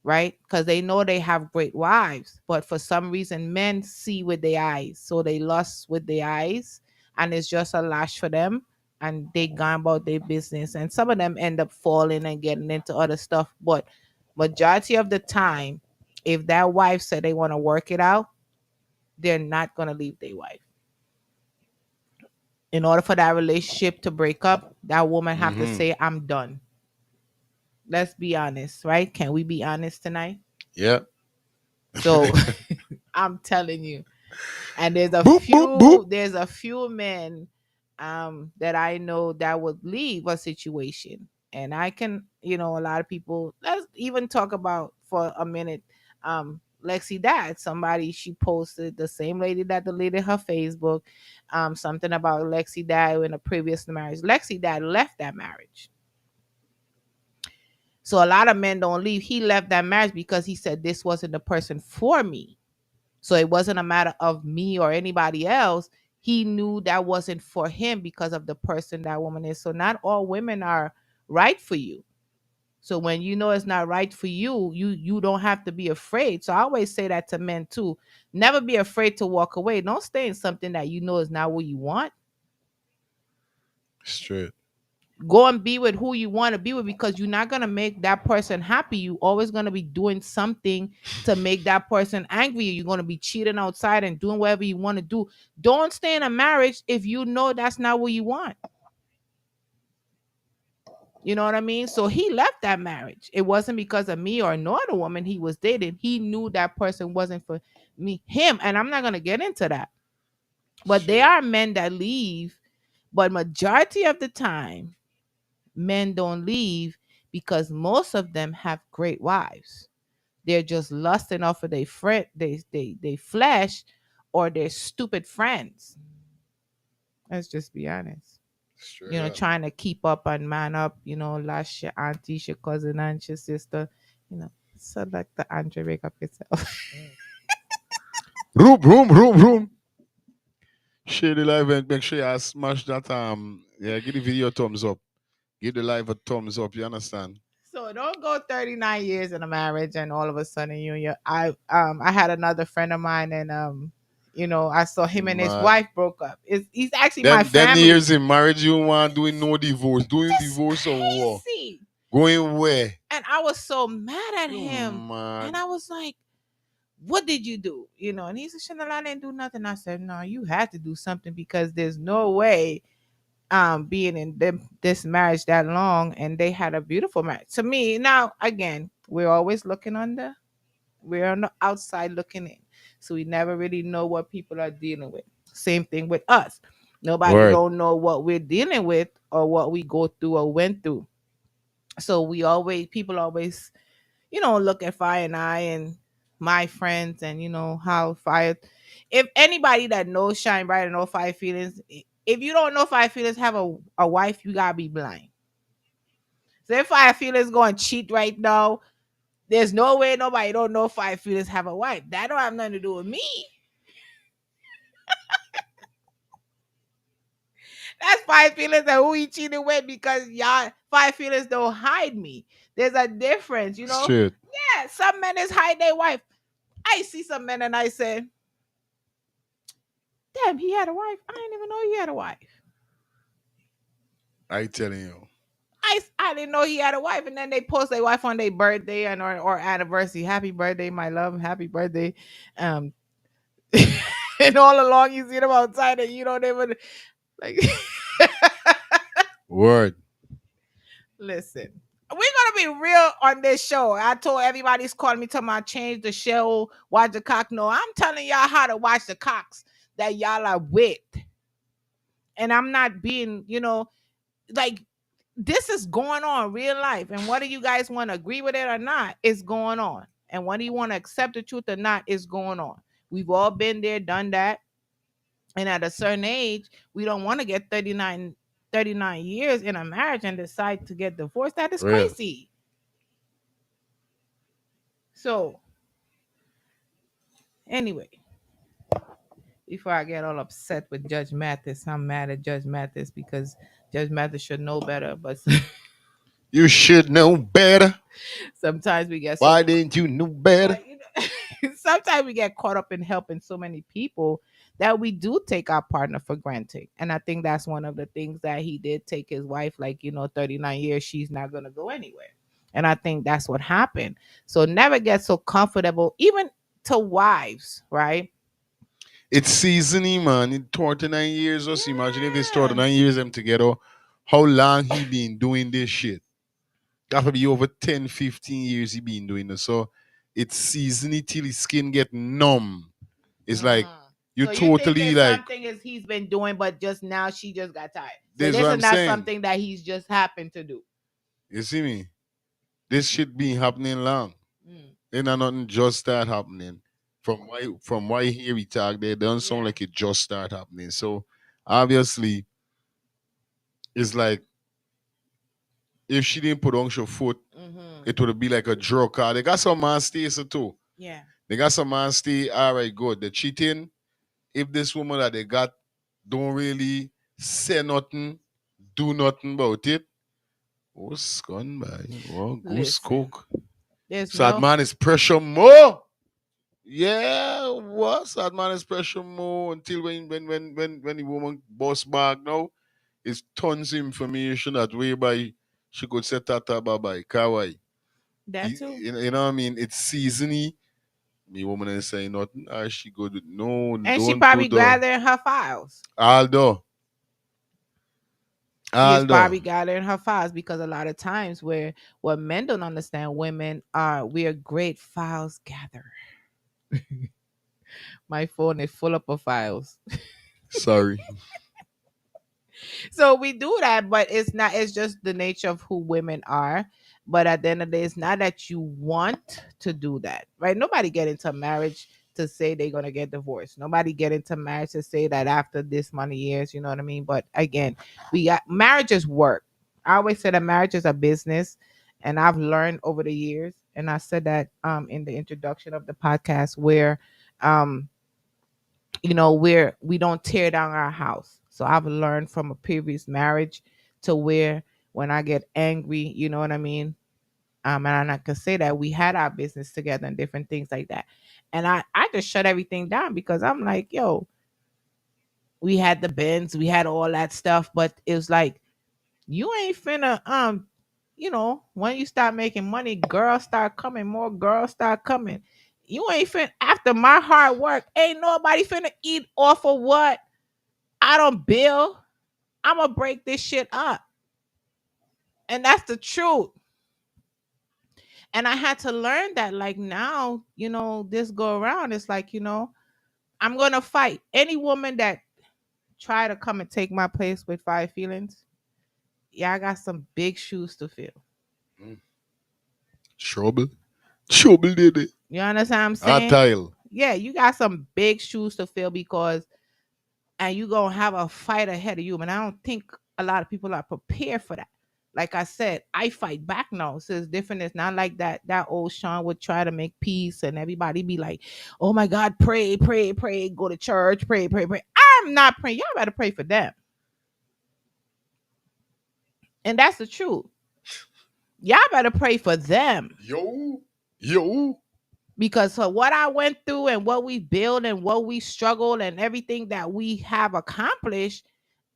right? Because they know they have great wives, but for some reason men see with their eyes, so they lust with their eyes, and it's just a lash for them, and they gone about their business. And some of them end up falling and getting into other stuff, but majority of the time, if that wife said they want to work it out, they're not going to leave their wife. In order for that relationship to break up, that woman have to mm-hmm. say, I'm done. Let's be honest, right? Can we be honest tonight? Yeah. So I'm telling you. And Boop boop boop. there's a few men that I know that would leave a situation. And I can, a lot of people, let's even talk about for a minute. Lexi Dad, somebody, she posted, the same lady that deleted her Facebook, something about Lexi Dad in a previous marriage. Lexi Dad left that marriage. So a lot of men don't leave. He left that marriage because he said this wasn't the person for me. So it wasn't a matter of me or anybody else. He knew that wasn't for him because of the person that woman is. So not all women are right for you. So when you know it's not right for you, you don't have to be afraid. So I always say that to men too. Never be afraid to walk away. Don't stay in something that you know is not what you want. Straight. Go and be with who you want to be with, because you're not going to make that person happy. You always going to be doing something to make that person angry. You're going to be cheating outside and doing whatever you want to do. Don't stay in a marriage if you know that's not what you want. You know what I mean? So he left that marriage. It wasn't because of me or no other woman he was dating. He knew that person wasn't for him. And I'm not going to get into that. But there Shit. are men that leave, but majority of the time, men don't leave because most of them have great wives. They're just lusting off of their friend, they flesh, or their stupid friends. Let's just be honest. Straight up. Trying to keep up and man up, last your auntie, your cousin, and your sister, so like the Andre, wake up yourself. Room. Share the live and make sure you smash that yeah, give the video a thumbs up. Give the live a thumbs up, you understand? So don't go 39 years in a marriage and all of a sudden I had another friend of mine, and I saw him and his Mad. wife broke up. He's actually my Then family. years in marriage you want doing no divorce. Doing That's divorce or what? crazy. Going where? And I was so mad at You him. mad. And I was like, what did you do? And he said, Chanel, I didn't do nothing. I said, no, you had to do something, because there's no way being in this marriage that long, and they had a beautiful marriage. To me, now again, we're always we're on the outside looking in. So we never really know what people are dealing with. Same thing with us. Nobody Word. don't know what we're dealing with or what we go through or went through. So people always, look at Fire and I and my friends, and how Fire. If anybody that knows Shine Bright and know Fire Feelings, if you don't know Fire Feelings have a wife, you gotta be blind. So if Fire Feelings going to cheat right now, there's no way nobody don't know Fire Feelings have a wife. That don't have nothing to do with me. That's Fire Feelings and who he cheated with, because y'all Fire Feelings don't hide me. There's a difference, Straight. Yeah, some men is hide their wife. I see some men and I say, damn, he had a wife. I didn't even know he had a wife. I telling you. I didn't know he had a wife, and then they post their wife on their birthday or anniversary. Happy birthday, my love. Happy birthday. Um, and all along you see them outside, and you don't even like. Word. Listen, we're gonna be real on this show. I told everybody's calling me talking about change the show, watch the cock. No, I'm telling y'all how to watch the cocks that y'all are with, and I'm not being, like, this is going on real life. And whether you guys want to agree with it or not, it's going on. And whether you want to accept the truth or not, it's going on. We've all been there, done that. And at a certain age, we don't want to get 39 years in a marriage and decide to get divorced. That is Real. crazy. So, anyway, before I get all upset with Judge Mathis, I'm mad at Judge Mathis because Judge Mathis should know better. But You should know better. sometimes we get Why didn't you know better? sometimes we get caught up in helping so many people that we do take our partner for granted. And I think that's one of the things that he did take his wife, like, 39 years, she's not going to go anywhere. And I think that's what happened. So never get so comfortable, even to wives, right? It's seasoning, man. In 39 years, just imagine if it's Yeah. 39 years them together, how long he been doing this shit. That would be over 10, 15 years he been doing this. So it's seasoning till his skin get numb. It's like you So you think totally there's like something is he's been doing, but just now she just got tired. So this this what is I'm not saying. something that he's just happened to do. You see me? This shit been happening long. It not nothing just start happening. From why here we talk, they don't sound like it just start happening. So obviously it's like if she didn't put on her foot, it would be like a drug car. They got some man stay so too. Yeah. They got some man stay, all right, good. The cheating, if this woman that they got don't really say nothing, do nothing about it, what's gone by? Oh, goose Listen, cook. there's Sad no man is pressure more. Yeah, what? Sad man is pressure more until when the woman boss back now. It's tons of information that whereby she could set that up by kawaii. That too. You know what I mean? It's seasony. Me woman ain't saying nothing. Ah, she good. No, And she don't probably put the gathering her files. Aldo. She is Aldo. probably gathering her files because a lot of times where what men don't understand, women are we are great files gatherer. My phone is full up of files. Sorry. So we do that, but it's not, it's just the nature of who women are. But at the end of the day, it's not that you want to do that, right? Nobody get into marriage to say they're gonna get divorced. Nobody get into marriage to say that after this many years, you know what I mean? But again, we got marriage is work. I always say that marriage is a business, and I've learned over the years, and I said that in the introduction of the podcast where um we don't tear down our house. So I've learned from a previous marriage to where when I get angry, you know what I mean, and I can say that we had our business together and different things like that, and I just shut everything down because I'm like, yo, we had the bins, we had all that stuff, but it was like, you ain't finna when you start making money, girls start coming, more girls start coming. You ain't finna, after my hard work, ain't nobody finna eat off of what I don't build. I'm gonna break this shit up. And that's the truth. And I had to learn that, like, now, this go around, it's like, I'm gonna fight any woman that try to come and take my place with five feelings. Yeah, I got some big shoes to fill. Mm. Trouble. Trouble did it. You understand what I'm A saying? tile. Yeah, you got some big shoes to fill because, and you gonna have a fight ahead of you. And I don't think a lot of people are prepared for that. Like I said, I fight back now. So it's different. It's not like that old Sean would try to make peace and everybody be like, oh my God, pray, pray, pray, go to church, pray, pray, pray. I'm not praying. Y'all better pray for them. And that's the truth. Y'all better pray for them. Yo. Yo. Because for what I went through and what we built and what we struggled and everything that we have accomplished,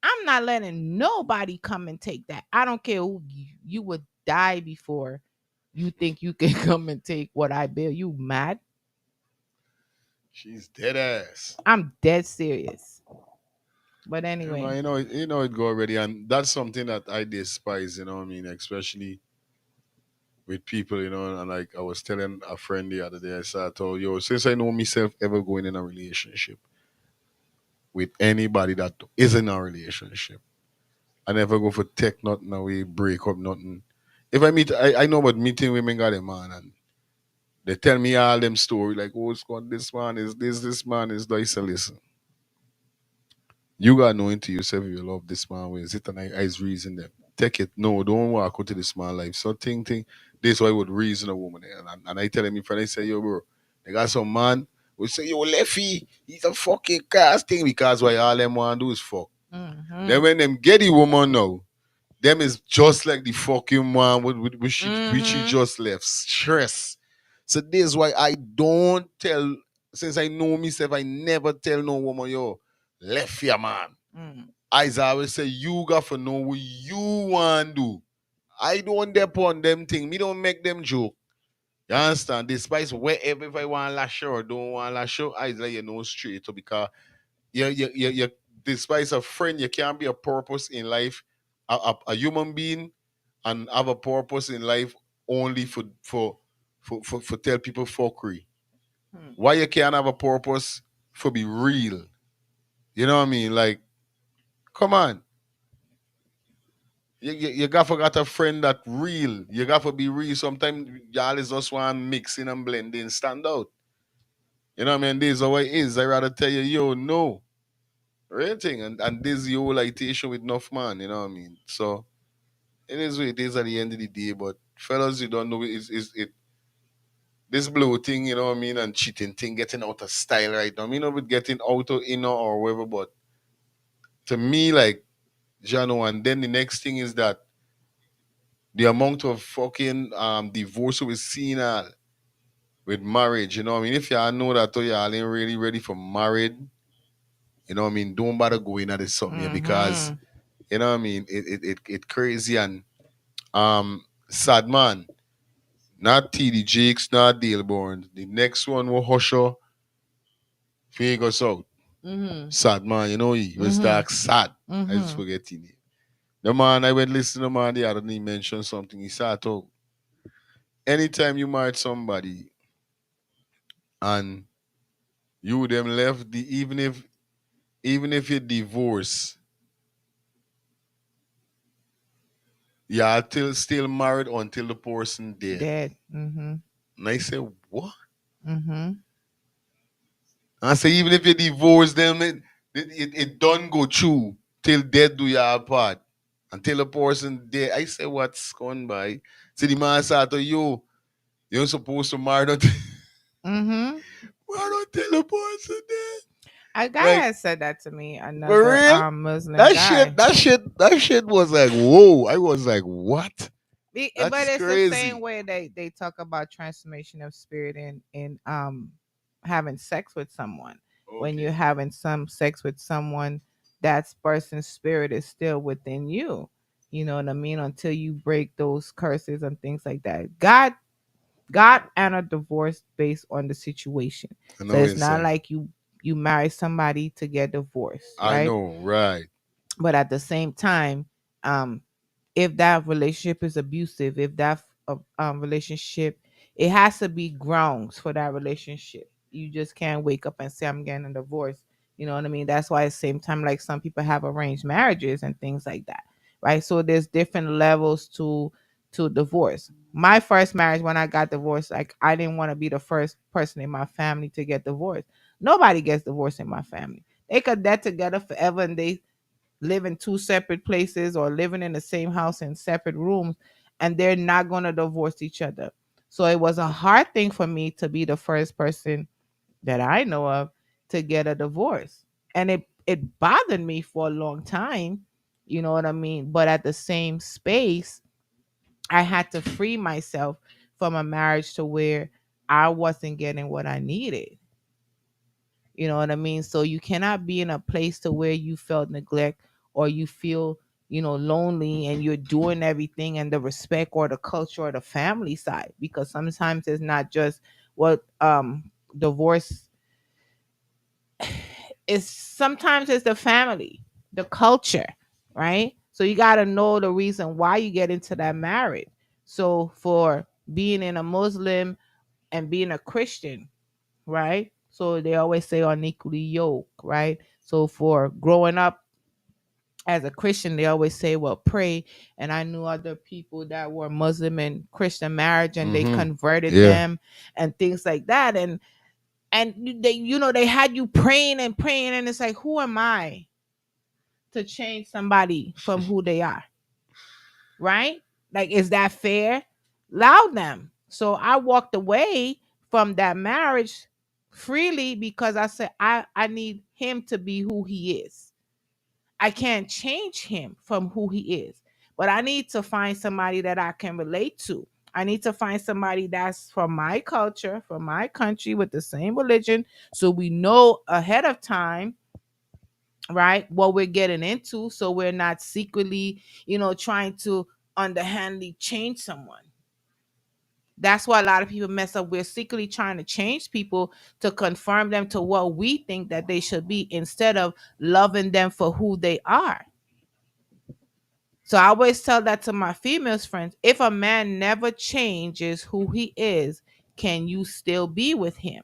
I'm not letting nobody come and take that. I don't care who you would die before you think you can come and take what I built. You mad? She's dead ass. I'm dead serious. But Yeah, man, anyway, you know it go already, and that's something that I despise. You know what I mean, especially with people. You know, and like I was telling a friend the other day, I said, I told yo, since I know myself ever going in a relationship with anybody that is in a relationship, I never go for take nothing away, break up nothing. If I meet, I know about meeting women got a man, and they tell me all them story like, oh, it's got this man is this man is that. I say, listen, you gotta know into yourself if you love this man. When sit and I is reason them. Take it. No, don't walk out to this man life. So think. This why I would reason a woman. And I tell him, friend, I say, yo, bro, they got some man who say, yo, Leffy, he's a fucking casting because why all them want to do is fuck. Then mm-hmm, when them get the woman now, them is just like the fucking one which she mm-hmm, just left. Stress. So this is why I don't tell, since I know myself, I never tell no woman, yo, left your man. mm, I always say, you got to know what you want to do. I don't depend on them thing. Me don't make them joke. You understand? Despite wherever if I want to lash out or don't want to lash out, I let you know straight up because you despite a friend, you can't be a purpose in life, a human being, and have a purpose in life only for tell people fuckery. mm, Why you can't have a purpose for be real? You know what I mean? Like, come on. You got to got a friend that real. You got to be real. Sometimes y'all is just want mixing and blending, stand out. You know what I mean? This is how it is. I rather tell you, yo, no. Real thing. And this is your lightation with enough man, you know what I mean? So it is what it is at the end of the day. But fellas, you don't know is it this blow thing, you know what I mean, and cheating thing getting out of style right now. I mean, with getting out of inner or whatever, but to me, like Jano, and then the next thing is that the amount of fucking divorce we're seeing with marriage, you know what I mean? If y'all know that y'all ain't really ready for married, you know what I mean, don't bother going at this something here because mm-hmm. You know what I mean? It crazy and sad man. Not TD Jakes, not Daleborn. The next one was Husher, Vegas out. Mhm. Sad man, you know he was Mhm. dark sad. I just Mhm. forget his name. The man I went listen to the man the other day mention something. He said, oh, anytime you marry somebody and you them left the even if you divorce, you're still married until the person dead. Dead. Mhm. And I said, what? Mhm. And I say even if you divorce them, it don't go through till death do you apart. Until the person dead. I say what's going by. See the man said to you, you're supposed to marry until Mhm. marry until the person dead. A guy Like had said that to me. for Another real? Muslim That shit, guy. that shit, that shit was like, whoa. I was like, what? But That's it's the same crazy. way they talk about transformation of spirit in having sex with someone. When you're Okay. having some sex with someone, that person's spirit is still within you. You know what I mean? Until you break those curses and things like that. God honored divorce based on the situation. I So know what it's you're not saying. like you marry somebody to get divorced, I right? know, right. But at the same time, um if that relationship is abusive, if that relationship, it has to be grounds for that relationship. You just can't wake up and say I'm getting a divorce. You know what I mean? That's why at the same time, like some people have arranged marriages and things like that, right? So there's different levels to divorce. My first marriage, when I got divorced, like I didn't want to be the first person in my family to get divorced. Nobody gets divorced in my family. They could debt together forever and they live in two separate places or living in the same house in separate rooms, and they're not going to divorce each other. So it was a hard thing for me to be the first person that I know of to get a divorce. And it bothered me for a long time, you know what I mean? But at the same space, I had to free myself from a marriage to where I wasn't getting what I needed. You know what I mean? So you cannot be in a place to where you felt neglect or you feel, lonely and you're doing everything and the respect or the culture or the family side, because sometimes it's not just what divorce is. Sometimes it's the family, the culture, right? So you got to know the reason why you get into that marriage. So for being in a Muslim and being a Christian, right? So they always say unequally yoked, right? So for growing up as a Christian, they always say, well, pray. And I knew other people that were Muslim and Christian marriage and they Mm-hmm. converted Yeah. them and things like that. And they, they had you praying and praying, and it's like, who am I to change somebody from who they are? Right? Like, is that fair? Allow them. So I walked away from that marriage freely because I said I need him to be who he is. I can't change him from who he is, but I need to find somebody that I can relate to. I need to find somebody that's from my culture, from my country, with the same religion, so we know ahead of time, right, what we're getting into, so we're not secretly, trying to underhandly change someone. That's why a lot of people mess up. We're secretly trying to change people to conform them to what we think that they should be instead of loving them for who they are. So I always tell that to my females friends. If a man never changes who he is, can you still be with him?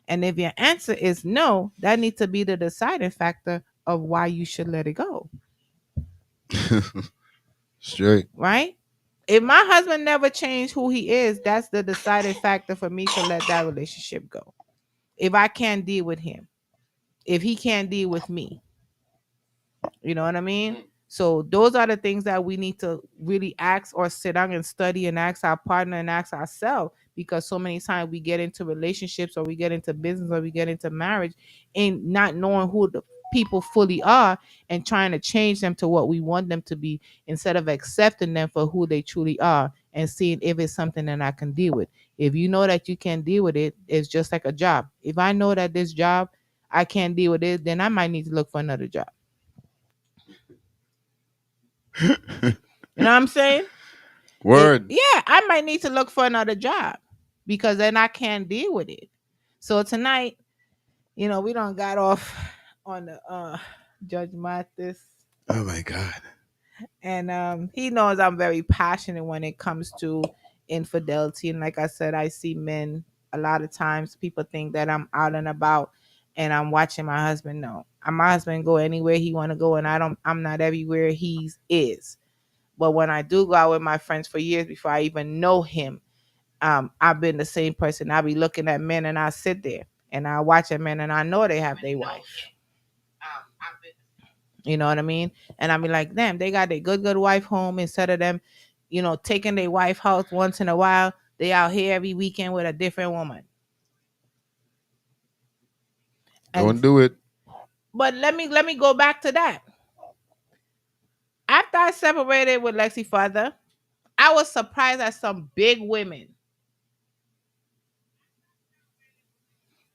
And if your answer is no, that needs to be the deciding factor of why you should let it go. Straight. Right? If my husband never changed who he is, that's the deciding factor for me to let that relationship go. If I can't deal with him, if he can't deal with me, you know what I mean? So those are the things that we need to really ask or sit down and study and ask our partner and ask ourselves, because so many times we get into relationships or we get into business or we get into marriage and not knowing who the people fully are and trying to change them to what we want them to be instead of accepting them for who they truly are and seeing if it's something that I can deal with. If you know that you can't deal with it, it's just like a job. If I know that this job I can't deal with it, then I might need to look for another job. You know what I'm saying? Word. Yeah, I might need to look for another job because then I can't deal with it. So tonight, we don't got off on the Judge Mathis, Oh my God. and he knows I'm very passionate when it comes to infidelity. And like I said, I see men a lot of times. People think that I'm out and about, and I'm watching my husband. No, my husband go anywhere he want to go, and I don't. I'm not everywhere he is. But when I do go out with my friends for years before I even know him, I've been the same person. I'll be looking at men and I sit there and I watch a men and I know they have their wife. You know what I mean? And I be like, damn, they got their good wife home instead of them, taking their wife house once in a while. They out here every weekend with a different woman. And Don't do it. but let me go back to that. After I separated with Lexi father, I was surprised at some big women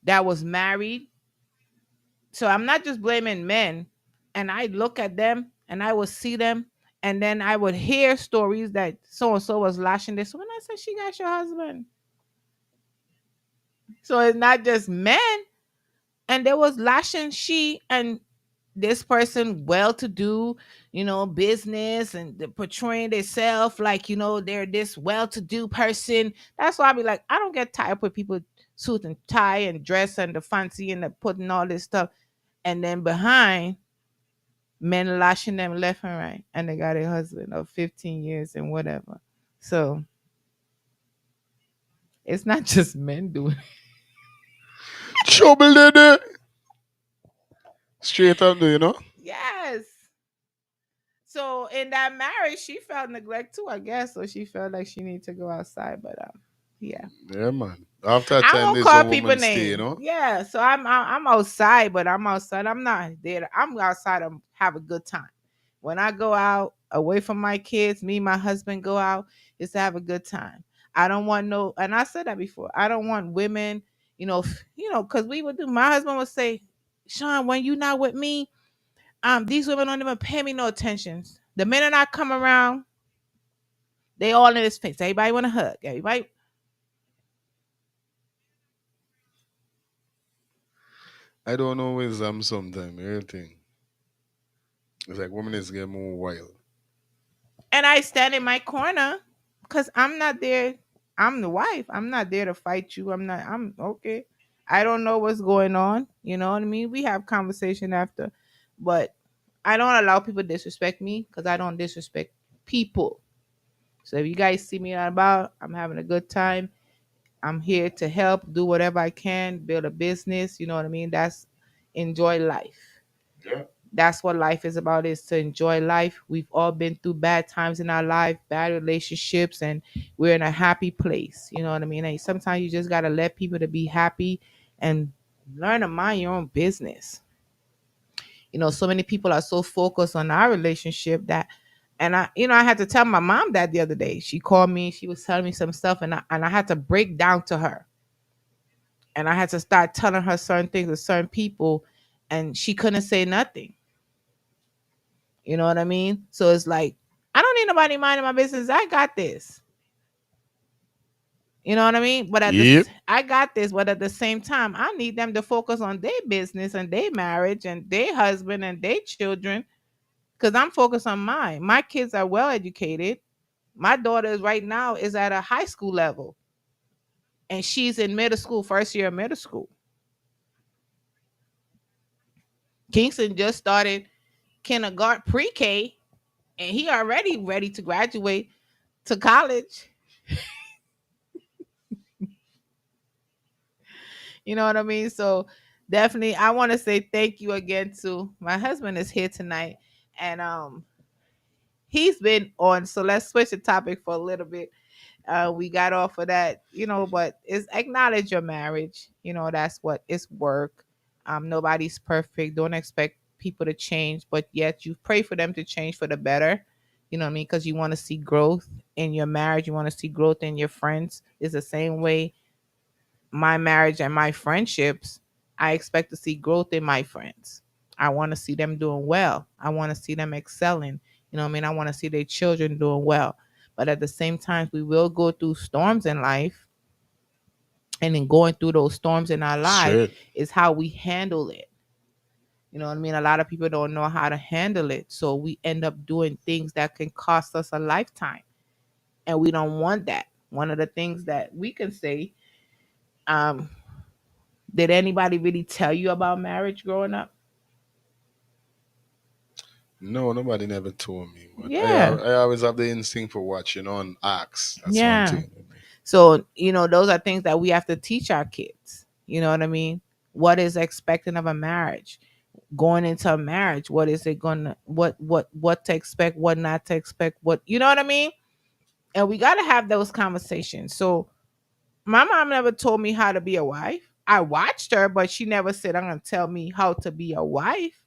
that was married. So I'm not just blaming men. And I look at them and I would see them and then I would hear stories that so and so was lashing this. When I said she got your husband. So it's not just men. And there was lashing she and this person well to do, business and they're portraying themselves like, they're this well to do person. That's why I be like, I don't get tired with people suit and tie and dress and the fancy and the putting all this stuff. And then behind men lashing them left and right, and they got a husband of 15 years and whatever. So it's not just men doing it. Trouble there. Straight up, do you know? Yes. So in that marriage, she felt neglect too, I guess. So she felt like she needed to go outside, but yeah. Yeah, man. After a I time, won't there's call some people woman stay, names. Yeah, so I'm outside, but I'm outside. I'm not there. I'm outside to have a good time. When I go out away from my kids, me and my husband go out, is to have a good time. I don't want no, and I said that before. I don't want women, because we would do. My husband would say, "Sean, when you not with me, these women don't even pay me no attention. The minute I come around, they all in his face. Everybody want to hug. Everybody." I don't know wisdom sometimes. Everything. It's like women is get more wild. And I stand in my corner because I'm not there. I'm the wife. I'm not there to fight you. I'm okay. I don't know what's going on. You know what I mean? We have conversation after, but I don't allow people to disrespect me because I don't disrespect people. So if you guys see me out about, I'm having a good time. I'm here to help, do whatever I can, build a business. You know what I mean? That's enjoy life. Yeah. That's what life is about, is to enjoy life. We've all been through bad times in our life, bad relationships, and we're in a happy place. You know what I mean? And sometimes you just got to let people to be happy and learn to mind your own business. So many people are so focused on our relationship that, and I had to tell my mom that the other day. She called me, she was telling me some stuff, and I had to break down to her, and I had to start telling her certain things with certain people, and she couldn't say nothing. You know what I mean? So it's like, I don't need nobody minding my business. I got this. You know what I mean? But Yep. I got this. But at the same time, I need them to focus on their business and their marriage and their husband and their children. Because I'm focused on mine. My kids are well educated. My daughter is right now is at a high school level, and she's in middle school, first year of middle school. Kingston just started kindergarten, pre-K, and he already ready to graduate to college. You know what I mean? So definitely I want to say thank you again to my husband is here tonight, and he's been on, so let's switch the topic for a little bit. We got off of that, but it's acknowledge your marriage. That's what it's work. Nobody's perfect. Don't expect people to change, but yet you pray for them to change for the better. You know what I mean? Because you want to see growth in your marriage. You want to see growth in your friends. It's the same way my marriage and my friendships, I expect to see growth in my friends. I want to see them doing well. I want to see them excelling. You know what I mean? I want to see their children doing well. But at the same time, we will go through storms in life. And in going through those storms in our life Straight. is how we handle it. You know what I mean? A lot of people don't know how to handle it. So we end up doing things that can cost us a lifetime. And we don't want that. One of the things that we can say, um, did anybody really tell you about marriage growing up? No, nobody never told me, but Yeah. I always have the instinct for watching on acts. That's one Yeah. thing with me. So, those are things that we have to teach our kids. You know what I mean? What is expecting of a marriage? Going into a marriage, what is it gonna what to expect, what not to expect, what you know what I mean? And we gotta have those conversations. So my mom never told me how to be a wife. I watched her, but she never said, I'm gonna tell me how to be a wife.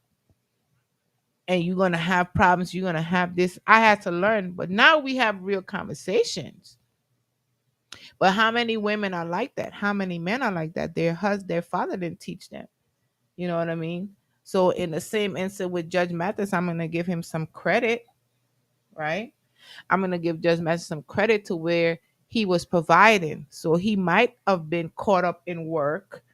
And you're gonna have problems, you're gonna have this. I had to learn, but now we have real conversations. But how many women are like that? How many men are like that? Their father didn't teach them. You know what I mean? So in the same instant with Judge Mathis, I'm gonna give him some credit, right? I'm gonna give Judge Mathis some credit to where he was providing. So he might have been caught up in work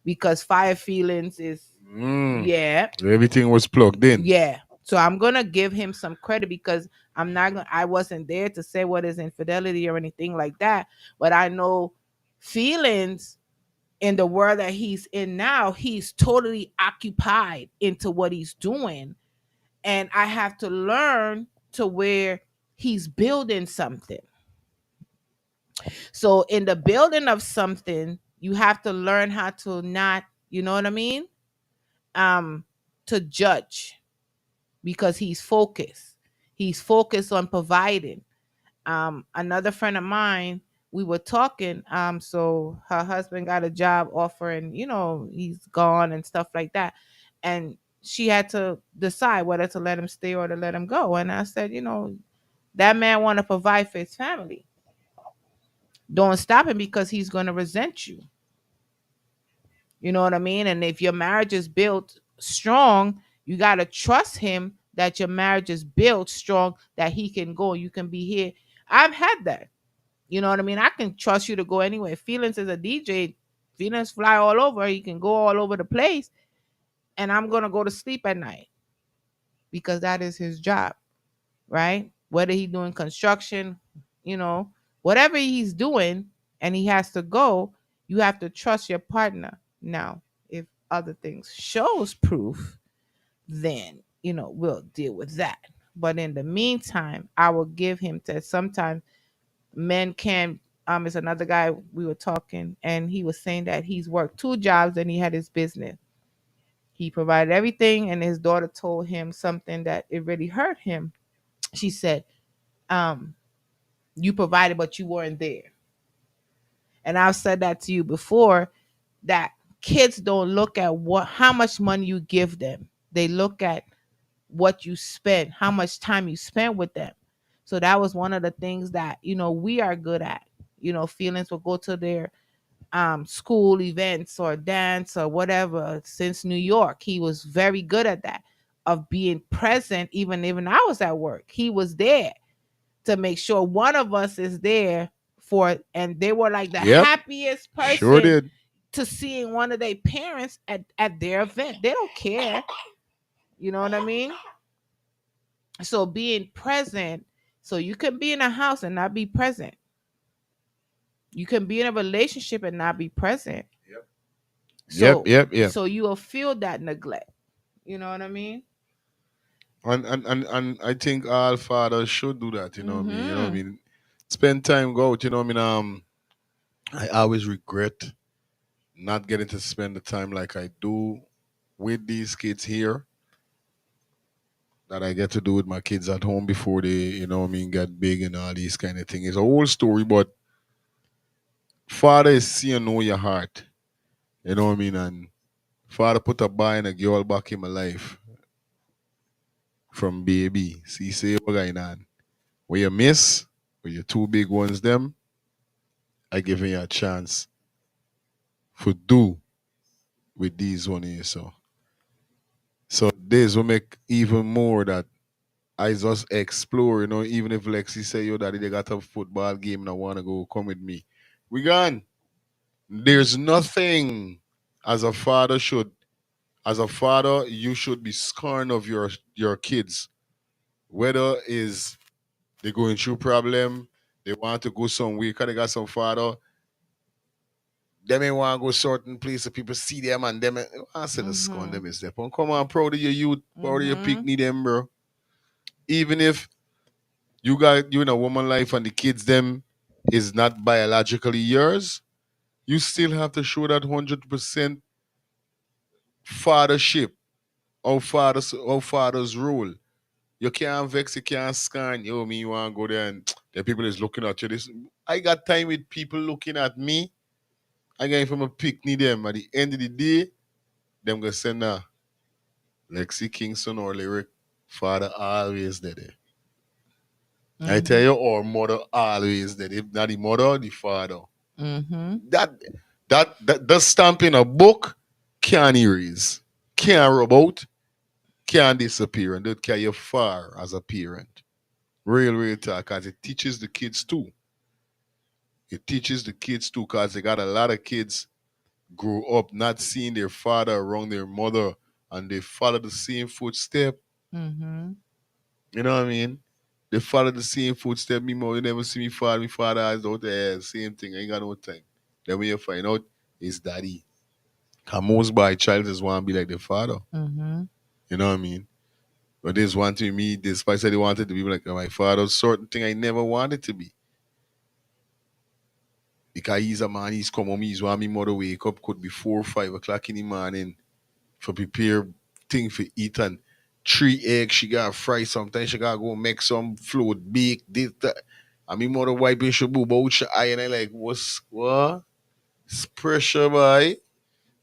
because fire feelings is Mm. yeah, Everything was plugged in. yeah. So I'm gonna give him some credit because I wasn't there to say what is infidelity or anything like that. But I know feelings in the world that he's in now, he's totally occupied into what he's doing. And I have to learn to where he's building something. So in the building of something, you have to learn how to not, you know what I mean? Um, to judge because he's focused. He's focused on providing. Another friend of mine, we were talking. So her husband got a job offer, and he's gone and stuff like that, and she had to decide whether to let him stay or to let him go. And I said, that man want to provide for his family. Don't stop him because he's going to resent you. You know what I mean? And if your marriage is built strong, you got to trust him that your marriage is built strong, that he can go, you can be here. I've had that. You know what I mean? I can trust you to go anywhere. Feelings is a DJ. Feelings fly all over. He can go all over the place. And I'm going to go to sleep at night because that is his job, right? Whether he's doing construction, whatever he's doing and he has to go, you have to trust your partner. Now, if other things shows proof, then, we'll deal with that. But in the meantime, I will give him to sometimes men can is another guy we were talking and he was saying that he's worked two jobs and he had his business. He provided everything and his daughter told him something that it really hurt him. She said, um, you provided but you weren't there. And I've said that to you before, that kids don't look at how much money you give them. They look at what you spend, how much time you spend with them. So that was one of the things that, we are good at. Feelings will go to their school events or dance or whatever. Since New York, he was very good at that, of being present. Even I was at work, he was there to make sure one of us is there for, and they were like the Yep. happiest Sure person did. to seeing one of their parents at their event. They don't care. You know what I mean? So being present, so you can be in a house and not be present. You can be in a relationship and not be present. Yep. So Yep. so you will feel that neglect. You know what I mean? And I think all fathers should do that, you know what I mean? You know what I Mm-hmm. mean? Spend time, go out, you know what I mean? I always regret not getting to spend the time like I do with these kids here that I get to do with my kids at home before they, you know what I mean, get big and all these kind of things. It's a whole story, but father is seeing know your heart. You know what I mean? And father put a boy and a girl back in my life from baby. See, say what going on. Where you miss, with your two big ones, them, I giving you a chance for do with these one here. So this will make even more that I just explore, even if Lexi say, yo, daddy, they got a football game and I wanna go, come with me. We gone. There's nothing as a father should as a father, you should be scorn of your kids. Whether is they going through problem, they want to go somewhere, cause they got some father, they may want to go certain places, people see them and them I said the scorn them Mhm. is there. Come on, proud of your youth, proud of your Mhm. picnic them, bro. Even if you in a woman life and the kids them is not biologically yours, you still have to show that 100% fathership, how fathers rule. You can't vex, you can't scan. Yo, me, you want to go there and the people is looking at you. This, I got time with people looking at me. I got from a picnic them. At the end of the day, them gonna say, nah, Lexi Kingston or Lyric, father always there. I tell Mhm. you, or mother always there. If not the mother, the father. Mhm. That that stamp in a book can't erase, can't rub out, can't disappear, and that carry you far as a parent. Real talk, cause it teaches the kids too. It teaches the kids too, cause they got a lot of kids grow up not seeing their father around their mother, and they follow the same footstep. Mhm. You know what I mean? They follow the same footstep. Me more, you never see me father. Me father eyes out there, same thing. I ain't got no time. Then when you find out, it's daddy. Cause most by child just want to be like their father. Mhm. You know what I mean? But this one to me, despite said they wanted to be like my father, certain thing I never wanted to be. Because he's a man, he's come home, he's want me mother wake up, could be 4 or 5 o'clock in the morning for prepare thing for eat and 3 eggs, she gotta fry sometimes, she gotta go make some flour, bake, this, that. And me mother wiping she boob out your eye and I like, what? It's pressure, boy.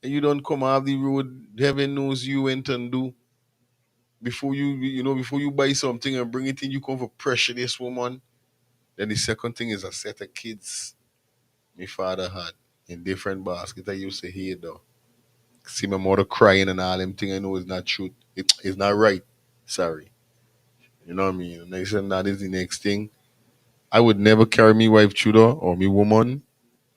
And you don't come off the road, heaven knows you went and do. Before you buy something and bring it in, you come for pressure this woman. Then the second thing is a set of kids my father had in different baskets. I used to hate though. See my mother crying and all them thing I know is not true. It's not right. Sorry. You know what I mean? And I said that is the next thing. I would never carry me wife Tudor or me woman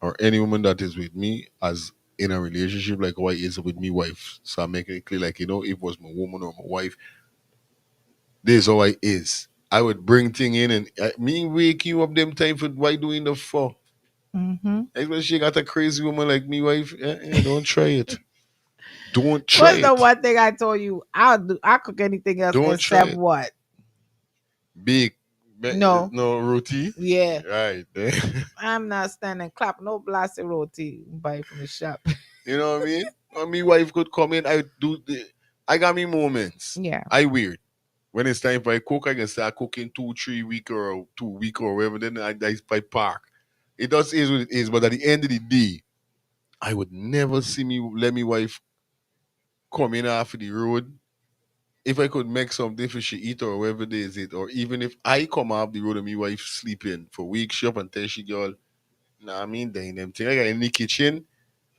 or any woman that is with me as in a relationship like how I is with me wife. So I'm making it clear like, if it was my woman or my wife, this is how I is. I would bring thing in and me wake you up them time for why doing the for. Mhm. Especially she got a crazy woman like me wife. Don't try it. Don't try What's the it. one thing I told you? I'll cook anything else Don't try except it. what? Big, No. no roti. Yeah. Right. I'm not standing clap no blasted roti buy from the shop. You know what I mean? When me wife could come in, I got me moments. Yeah. I weird. When it's time for I cook, I can start cooking 2, 3 week or 2 week or whatever. Then I park. It does is what it is. But at the end of the day, I would never see me let me wife come in off of the road. If I could make something for she eat or whatever day is it, or even if I come off the road and my wife sleeping for weeks, she up and tell she girl, nah, I mean, they them thing. I got in the kitchen,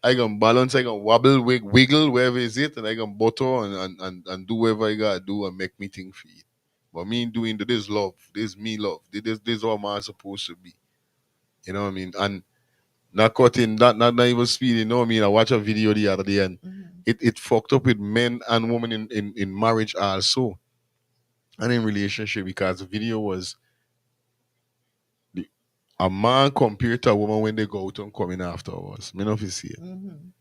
I can balance, I can wobble, wiggle, wherever is it, and I can butter and do whatever I gotta do and make me thing for it. But me doing this love, this me love, this all man supposed to be. You know what I mean? And not cutting, not even speeding. You know what I mean? I watched a video the other day and Mhm. it fucked up with men and women in marriage also and in relationship because the video was the, a man compared to a woman when they go out and coming afterwards. Me know if you see it. Mhm.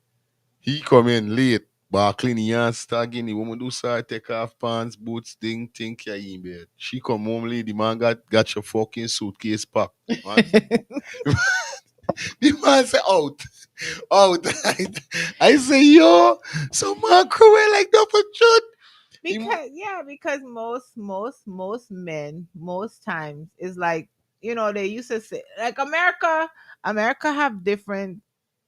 He come in late, bar clean yarn, stagging, the woman do start take off pants, boots, thing, carry in bed. She come home late, the man got your fucking suitcase packed. Man, the man say out. Out. I say, yo, some man cruel like that for truth. He, Because yeah, because most men most times is like, they used to say like America have different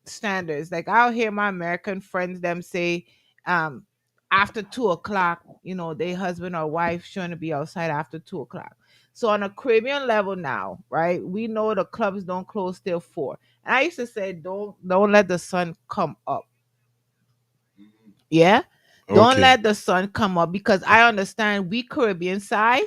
standards. Like I'll hear my American friends them say, um after 2 o'clock, their husband or wife shouldn't be outside after 2 o'clock. So on a Caribbean level now, right? We know the clubs don't close till 4. And I used to say, don't let the sun come up. Yeah. Don't okay. let the sun come up because I understand we Caribbean side,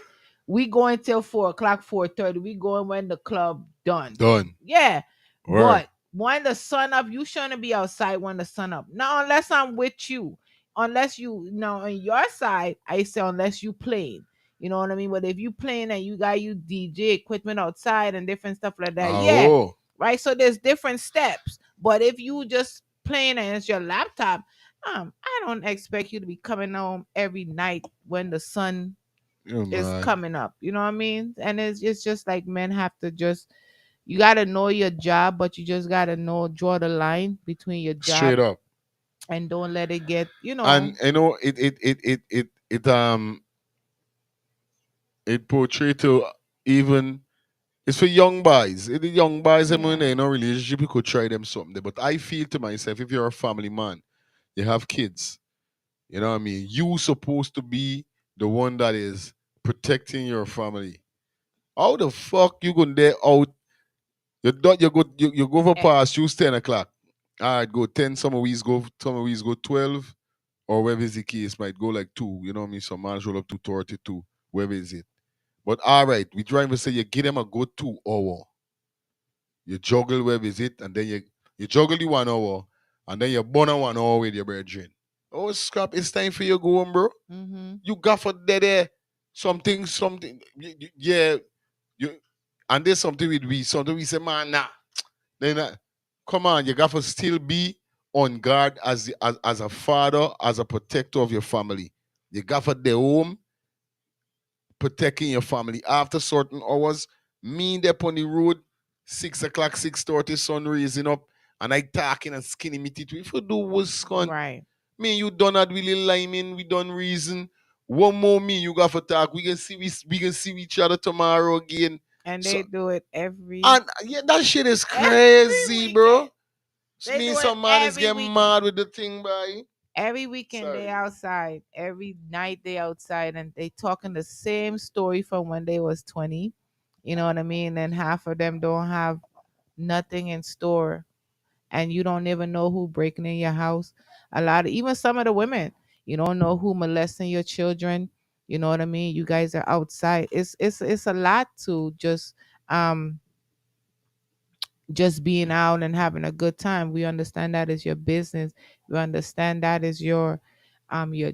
We going till 4 o'clock, 4:30. We going when the club done. Done. Yeah. Word. But when the sun up, you shouldn't be outside when the sun up. Now, unless I'm with you. Unless you know on your side, I say unless you playing. You know what I mean? But if you playing and you got you DJ equipment outside and different stuff like that, yeah. Oh. Right. So there's different steps. But if you just playing and it's your laptop, I don't expect you to be coming home every night when the sun Yeah, is man. coming up. You know what I mean? And it's just like men have to just you gotta know your job, but you just gotta know draw the line between your job Straight up. and don't let it get And you know, it portray to even it's for young boys. The young boys, I mean, yeah. they're in a relationship, you could try them something. But I feel to myself, if you're a family man, you have kids, you know what I mean? You supposed to be the one that is protecting your family. How the fuck you going there out? You go for Eh, pass, choose 10 o'clock. All right, go 10, some of weeks go 12, or whatever is the case, might go like 2, you know what I mean? Some man roll up to 32, wherever is it. But all right, we try and say you give them a good 2 hour. You juggle where visit, and then you juggle the 1 hour, and then you burn a 1 hour with your brethren. Oh, scrap! It's time for you go home, bro. mm-hmm. You got for there something. Yeah, you and there's something something we say, man, nah. Then come on, you got to still be on guard as a father, as a protector of your family. You got for the home protecting your family. After certain hours, me there on the road, 6 o'clock, 6:30, sun raising up, and I talking and skinny me teeth. If you do was con, Right. me you done not really liming, we done reason. One more me, you got to talk. We can see each other tomorrow again. And So they do it every and yeah, that shit is every crazy, bro. weekend. It They do means it some man is every getting weekend. mad with the thing, boy. Every weekend they Sorry. outside. Every night they outside and they talking the same story from when they was 20. You know what I mean? And half of them don't have nothing in store and you don't even know who breaking in your house. A lot of even some of the women, you don't know who molesting your children. You know what I mean? You guys are outside. It's a lot to um just being out and having a good time. We understand that is your business. We understand that is your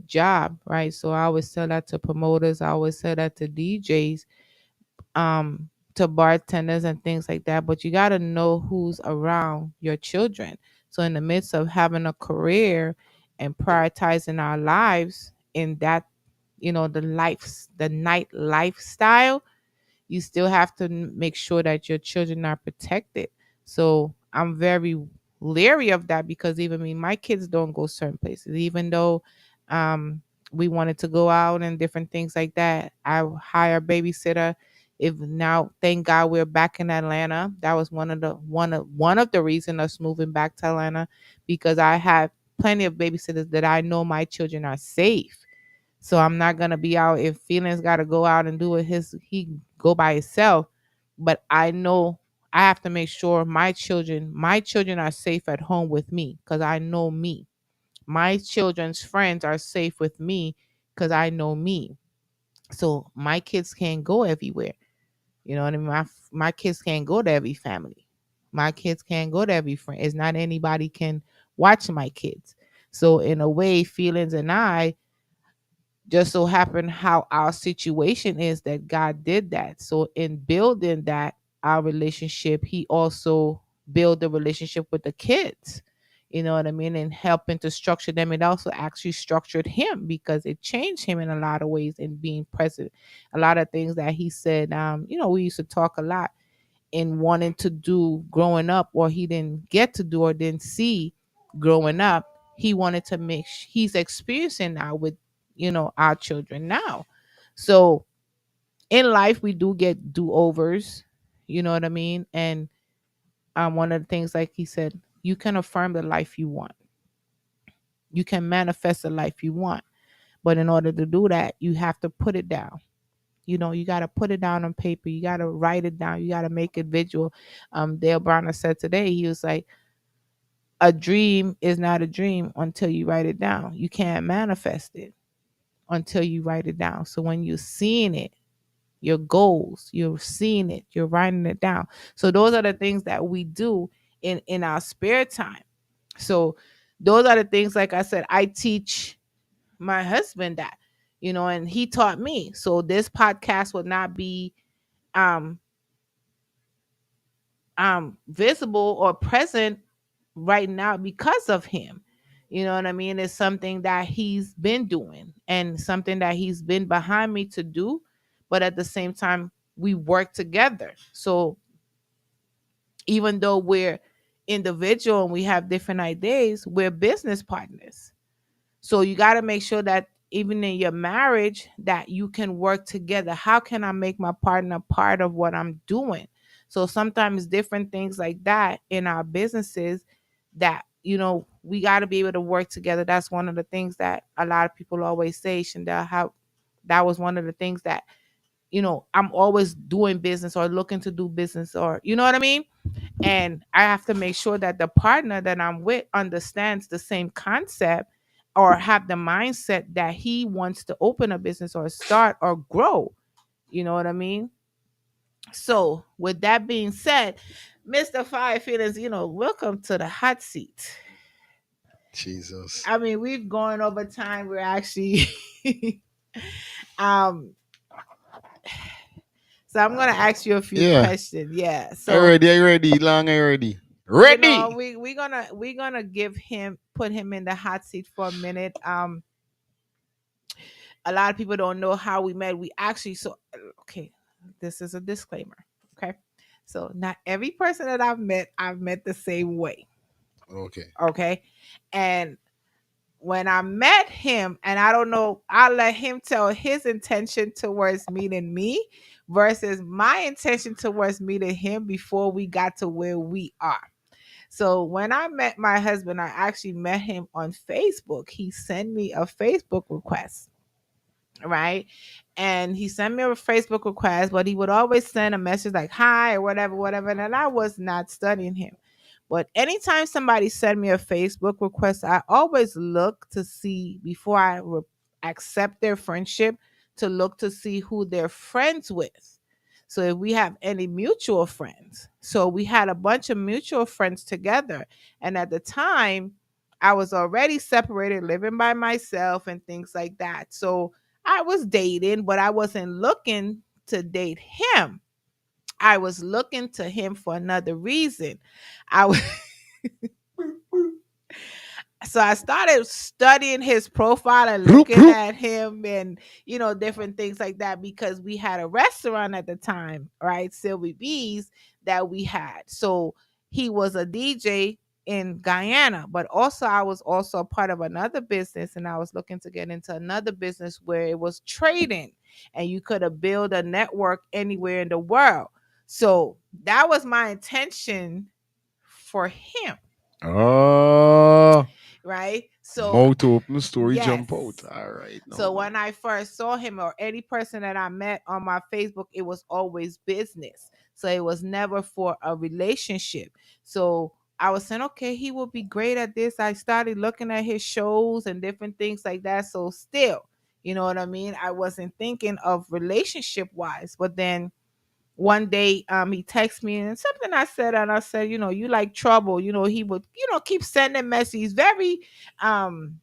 job, right? So I always tell that to promoters. I always tell that to DJs, to bartenders and things like that. But you got to know who's around your children. So in the midst of having a career and prioritizing our lives in that, the night lifestyle, you still have to make sure that your children are protected. So I'm very leery of that because even me, my kids don't go certain places, even though um, we wanted to go out and different things like that. I hire a babysitter. If now, thank God we're back in Atlanta. That was one of the reasons us moving back to Atlanta because I have plenty of babysitters that I know my children are safe. So I'm not gonna be out if feelings gotta go out and do it he go by himself. But I know I have to make sure my children are safe at home with me because I know me. My children's friends are safe with me because I know me. So my kids can't go everywhere. You know what I mean? My kids can't go to every family. My kids can't go to every friend. It's not anybody can watch my kids. So in a way, feelings and I just so happen how our situation is that God did that. So in building that our relationship, he also built the relationship with the kids. You know what I mean? And helping to structure them. It also actually structured him because it changed him in a lot of ways in being present. A lot of things that he said, we used to talk a lot in wanting to do growing up or he didn't get to do or didn't see growing up. He wanted to he's experiencing now with our children now. So in life we do get do-overs, you know what I mean? And one of the things, like he said, you can affirm the life you want, you can manifest the life you want, but in order to do that you have to put it down. You got to put it down on paper. You got to write it down. You got to make it visual. Dale Bronner said today, he was like, a dream is not a dream until you write it down. You can't manifest it until you write it down. So when you're seeing it, your goals. You're seeing it, you're writing it down. So those are the things that we do in our spare time. So those are the things, like I said, I teach my husband that, and he taught me. So this podcast would not be um visible or present right now because of him. You know what I mean? It's something that he's been doing and something that he's been behind me to do, but at the same time we work together. So even though we're individual and we have different ideas, we're business partners. So you got to make sure that even in your marriage that you can work together. How can I make my partner part of what I'm doing? So sometimes different things like that in our businesses that, we got to be able to work together. That's one of the things that a lot of people always say, Shandell, how that was one of the things that, I'm always doing business or looking to do business, or, you know what I mean? And I have to make sure that the partner that I'm with understands the same concept or have the mindset that he wants to open a business or start or grow. You know what I mean? So with that being said, Mr. Fire Feelings, welcome to the hot seat. Jesus. I mean, we've gone over time. We're actually um so I'm gonna ask you a few Yeah. questions. Yeah. I So ready. I ready. Long. I ready. Ready. we're gonna put him in the hot seat for a minute. A lot of people don't know how we met. We actually, so okay, this is a disclaimer. Okay. So not every person that I've met the same way. Okay. Okay. And when I met him, and I don't know, I'll let him tell his intention towards meeting me versus my intention towards meeting him before we got to where we are. So when I met my husband, I actually met him on Facebook. He sent me a Facebook request, right? And he sent me a Facebook request, but he would always send a message like hi or whatever, whatever. And I was not studying him. But anytime somebody sent me a Facebook request, I always look to see before accept their friendship, to look to see who they're friends with. So if we have any mutual friends. So we had a bunch of mutual friends together. And at the time, I was already separated, living by myself and things like that. So I was dating, but I wasn't looking to date him. I was looking to him for another reason. I was so I started studying his profile and Roop, looking roop. at him and different things like that, because we had a restaurant at the time, right? Ffvibezradio, that we had. So he was a DJ in Guyana, but also I was also a part of another business, and I was looking to get into another business where it was trading and you could have built a network anywhere in the world. So that was my intention for him, Oh. right? So Mouth open, story jump out. yes. All right. So No. when I first saw him or any person that I met on my Facebook, it was always business. So it was never for a relationship. So I was saying, okay, he will be great at this. I started looking at his shows and different things like that. So still, you know what I mean? I wasn't thinking of relationship wise. But then one day he texted me and something I said, and I said, you like trouble. He would, keep sending messages. Um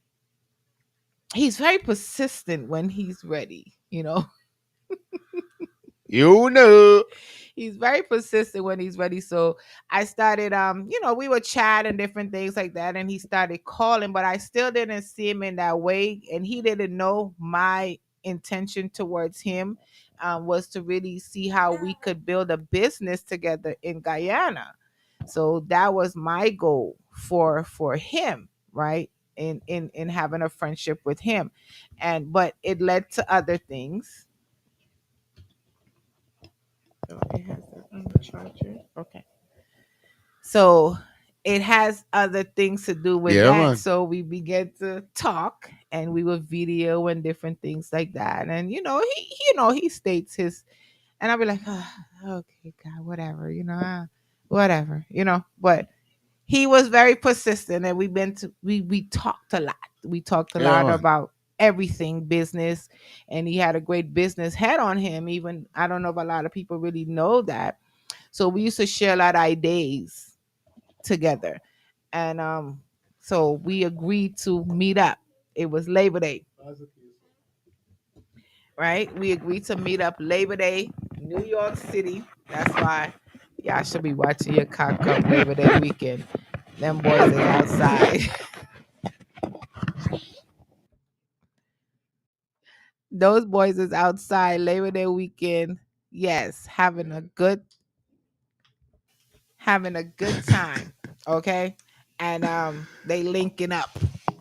he's very persistent when he's ready. You know. He's very persistent when he's ready. So I started we would chat and different things like that, and he started calling, but I still didn't see him in that way, and he didn't know my intention towards him was to really see how we could build a business together in Guyana. So that was my goal for him, right? In having a friendship with him. But it led to other things. Oh, it has a charger. Okay. So it has other things to do with Yeah, that. man. So we began to talk, and we would video and different things like that. And he states his, and I'll be like, okay, God, whatever, whatever. But he was very persistent, and we talked a lot. We talked a Yeah, lot man. about everything business, and he had a great business head on him. Even I don't know if a lot of people really know that. So we used to share a lot of ideas together, and so we agreed to meet up. It was Labor Day, right? We agreed to meet up Labor Day, New York City. That's why y'all should be watching your cock up Labor Day weekend. Them boys is outside. Those boys is outside Labor Day weekend. Yes, having a good time. Okay. And they linking up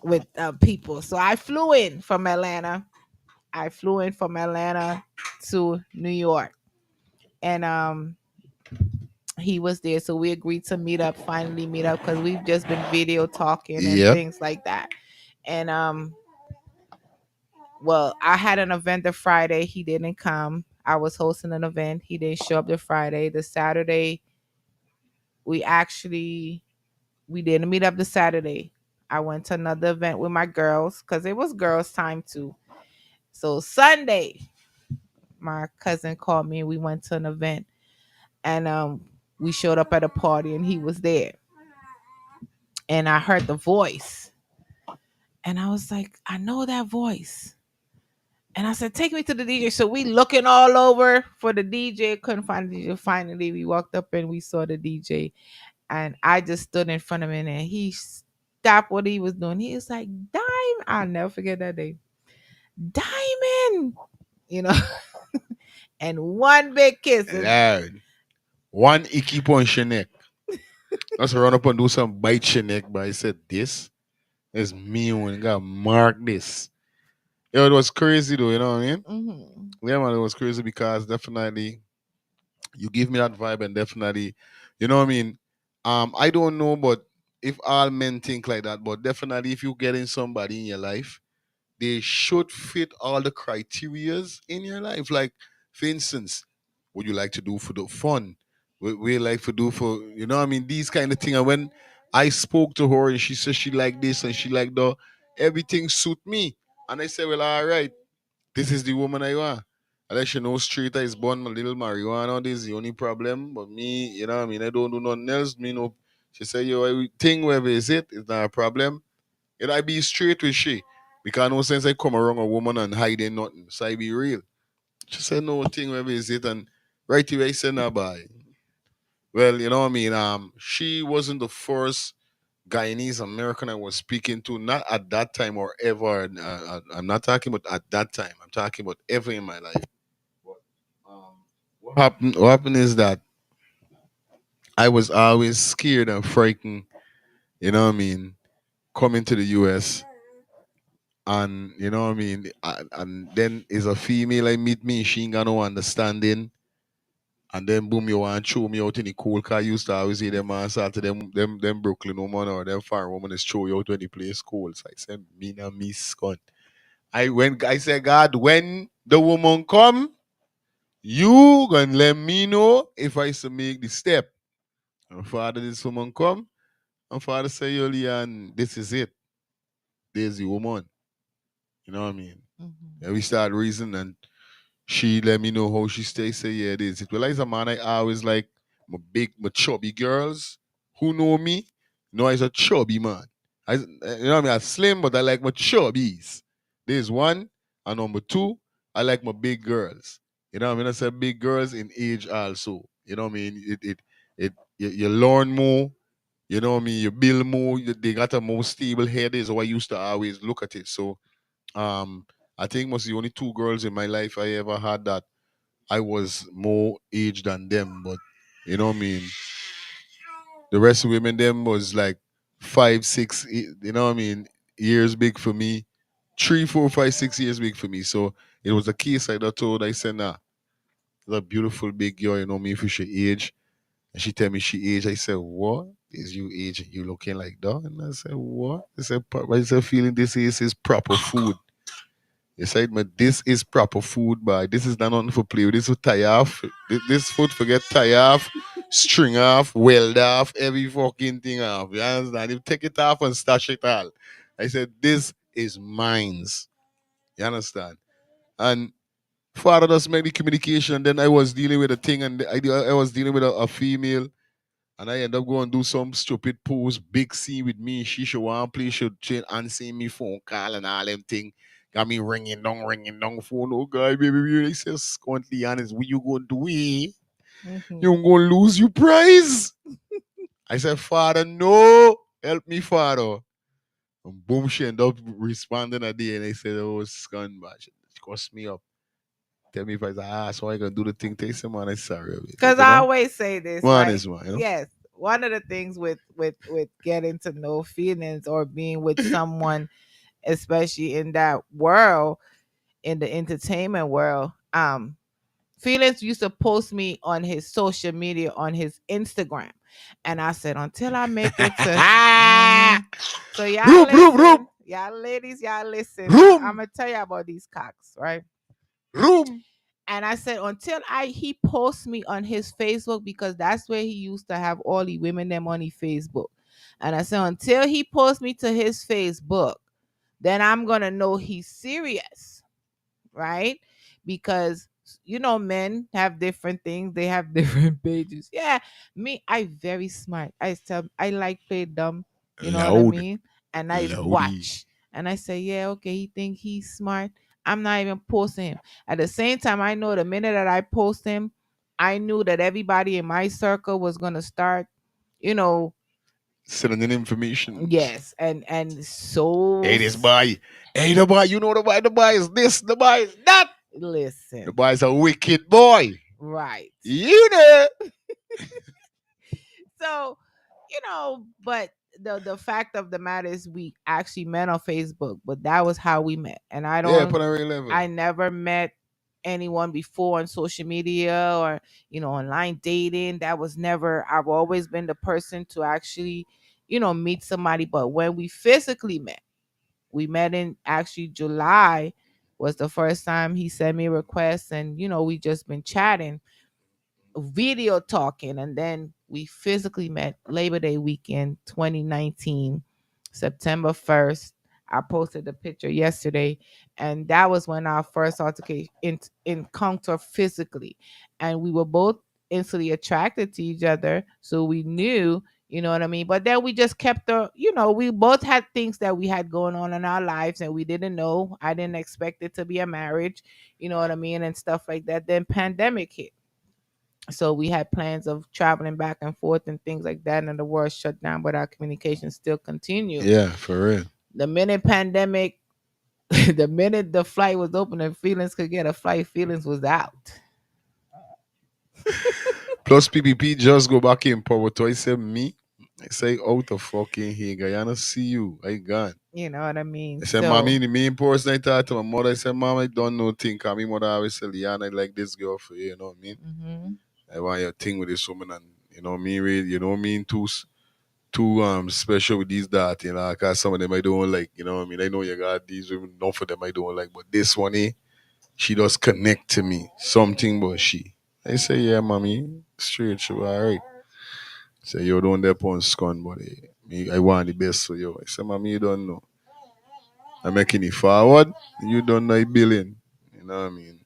with people. So I flew in from Atlanta to New York. And he was there. So we agreed to finally meet up, because we've just been video talking and Yep. things like that. And well, I had an event the Friday. He didn't come. I was hosting an event. He didn't show up the Friday. The Saturday, we actually we didn't meet up the Saturday. I went to another event with my girls, because it was girls' time too. So Sunday, my cousin called me. We went to an event, and we showed up at a party, and he was there. And I heard the voice, and I was like, I know that voice. And I said, take me to the DJ. So we looking all over for the DJ, couldn't find the DJ. Finally, we walked up and we saw the DJ. And I just stood in front of him, and he stopped what he was doing. He was like, Diamond. I'll never forget that day. Diamond, you know, and one big kiss. Lord. One icky punch your neck. Let's run up and do some bite your neck. But I said, this is me when got mark this. Yo, it was crazy though, you know what I mean? Yeah, man, it was crazy because definitely you give me that vibe, and definitely, you know what I mean? I don't know, but if all men think like that, but definitely if you getting somebody in your life, they should fit all the criterias in your life. Like, for instance, what you like to do for the fun? What you like to do for, you know what I mean? These kind of things. And when I spoke to her and she said she like this and she like that, everything suit me. And I said, well, all right, this is the woman I want. I let you know straight is born my little marijuana. This is the only problem. But me, you know what I mean? I don't do nothing else. Me no. She said, yo, everything wherever is it's not a problem. And I be straight with she. Because no sense I come around a woman and hiding nothing. So I be real. She said, no thing wherever is And right away I said, nah, bye. Well, you know what I mean? She wasn't the first Guyanese American I was speaking to, not at that time or ever. I'm not talking about at that time. I'm talking about ever in my life. But, what happened? What happened is that I was always scared and frightened. You know what I mean? Coming to the U.S. and you know what I mean. And then is a female I meet me. She ain't got no understanding. And then boom, you want to throw me out in the cold car. You used to always see them answer to them Brooklyn woman or them foreign woman is throw you out when the place cold. So I said, me na miss gun. I said, God, when the woman come, you gonna let me know if I should make the step. And Father, this woman come, and Father say, yo, Leon, this is it. There's the woman. You know what I mean? And we start reasoning, and she let me know how she stay. Say, yeah, it is. It realize a man I always like my big, my chubby girls who know me. Know I'm a chubby man. You know what I mean? I'm slim, but I like my chubbies. There's one. And number two, I like my big girls. You know what I mean? I said big girls in age also. You know what I mean? You learn more. You know what I mean? You build more. They got a more stable head is how I used to always look at it. So um, I think was the only two girls in my life I ever had that I was more age than them. But you know what I mean? The rest of women them was like 5, 6, you know what I mean, years big for me. 3, 4, 5, 6 years big for me. So it was a case I got told. I said, nah, it's a beautiful big girl, you know me, for she age. And she tell me she age. I said, what? Is you age and you looking like that? And I said, what? I said, feeling this is proper food. You said, but this is proper food, but this is not nothing for play with. This will tie off. This food forget tie off, string off, weld off, every fucking thing off. You understand? You take it off and stash it all. I said, this is mine's. You understand? And father just make the communication. Then I was dealing with a thing, and I was dealing with a female, and I end up going do some stupid pose, big scene with me. She should want play, should change and see me phone call and all them thing. Got me ringing down phone. Oh God, baby, I says, currently honest, what you gonna do? Mhm. You gonna lose your prize? I said, Father, no, help me, Father. And boom, she ended up responding a day, and they said, oh, scumbag. She cost me up. Tell me if I say, so I can do the thing. Take some man, I'm sorry of it. But Because I always say this, one right? is one, Yes, one of the things with getting to know feelings or being with someone, especially in that world, in the entertainment world, Feelings used to post me on his social media on his Instagram, and I said until I make it to. Mhm. So y'all Room, room, room, listen, y'all ladies, y'all listen. I'm room, gonna tell you about these cocks, right? room. And I said until I he posts me on his Facebook because that's where he used to have all the women them on his Facebook. And I said until he posts me to his Facebook, then I'm gonna know he's serious, right? Because men have different things. They have different pages. Yeah, me, I very smart. I like play dumb. You know what I Loud, mean? And I loudy. watch and I say, yeah, okay, he think he's smart. I'm not even posting him. At the same time, I know the minute that I post him, I knew that everybody in my circle was gonna start, you know, Sending in information. yes, and so Hey, this boy. Hey, the boy. You know the boy. The boy is this. The boy is that. The listen, boy is a wicked boy. right. You know. So, but the fact of the matter is we actually met on Facebook, but that was how we met. And Yeah, put on a level. I never met anyone before on social media or online dating. That was never. I've always been the person to actually meet somebody. But when we physically met, we met in actually July was the first time he sent me requests, and we just been chatting, video talking, and then we physically met Labor Day weekend 2019, September 1st. I posted the picture yesterday, and that was when our first altercation encounter physically, and we were both instantly attracted to each other, so we knew, you know what I mean. But then we just kept we both had things that we had going on in our lives, and we didn't know. I didn't expect it to be a marriage, you know what I mean, and stuff like that. Then pandemic hit, so we had plans of traveling back and forth and things like that, and the world shut down, but our communication still continued. Yeah, for real. The minute pandemic, the minute the flight was open and feelings could get a flight, feelings was out. Plus PPP just go back in power to I say me. I say out of fucking here. Guyana see you. I gone. You know what I mean? I said, So, mommy, the main person I talk to my mother, I said, Mom, I don't know thing. Cause my mother always say, Liana, I like this girl for you, you know what I mean? mhm. I want your thing with this woman, and you know what I mean, really, you know what I mean, too special with these that, you know, cause some of them I don't like, you know what I mean? I know you got these women, none for them I don't like, but this one she does connect to me. Something but she. I say, yeah, mommy, straight, sure, all right. Say, you don't dep on scone, but me, I want the best for you. I say, mommy, you don't know. I'm making it forward, you don't know a billion. You know what I mean?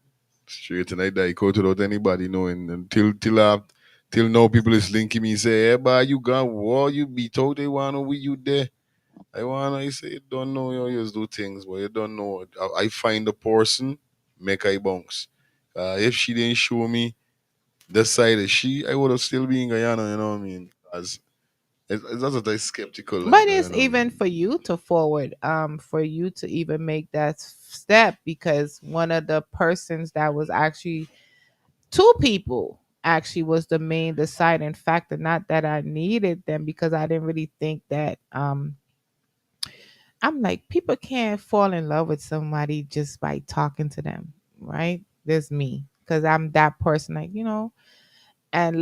Straight and I die out without anybody knowing till now people is linking me say, hey boy, you gone war, you beat out they wanna with you there. I say you don't know you just do things, but you don't know. I find the person, make I bounce. If she didn't show me the side of she, I would have still been in Guyana, you know what I mean? As it's not that I skeptical like But that, you it's know what I even mean? for you to forward, for you to even make that step, because one of the persons that was actually two people actually was the main deciding factor. Not that I needed them, because I didn't really think that I'm like, people can't fall in love with somebody just by talking to them, right? There's me, because I'm that person, like, and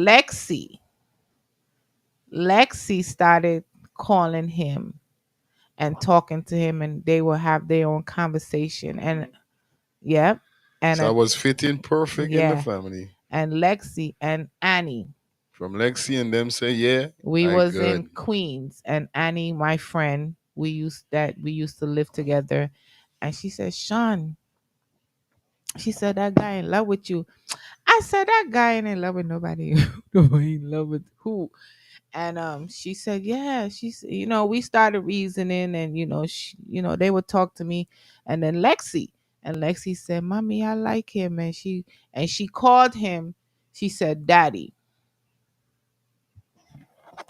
Lexi started calling him and talking to him, and they will have their own conversation. And yep. And So I was fitting perfect in the yeah, family. and Lexi and Annie, From Lexi and them say, yeah, we I was in good. Queens, and Annie, my friend, we used to live together, And she said, Sean, she said, that guy in love with you. I said, that guy ain't in love with nobody. Nobody in love with who? And she said, yeah. She's, we started reasoning, and they would talk to me, and then Lexi said, "Mommy, I like him," and she called him. She said, "Daddy."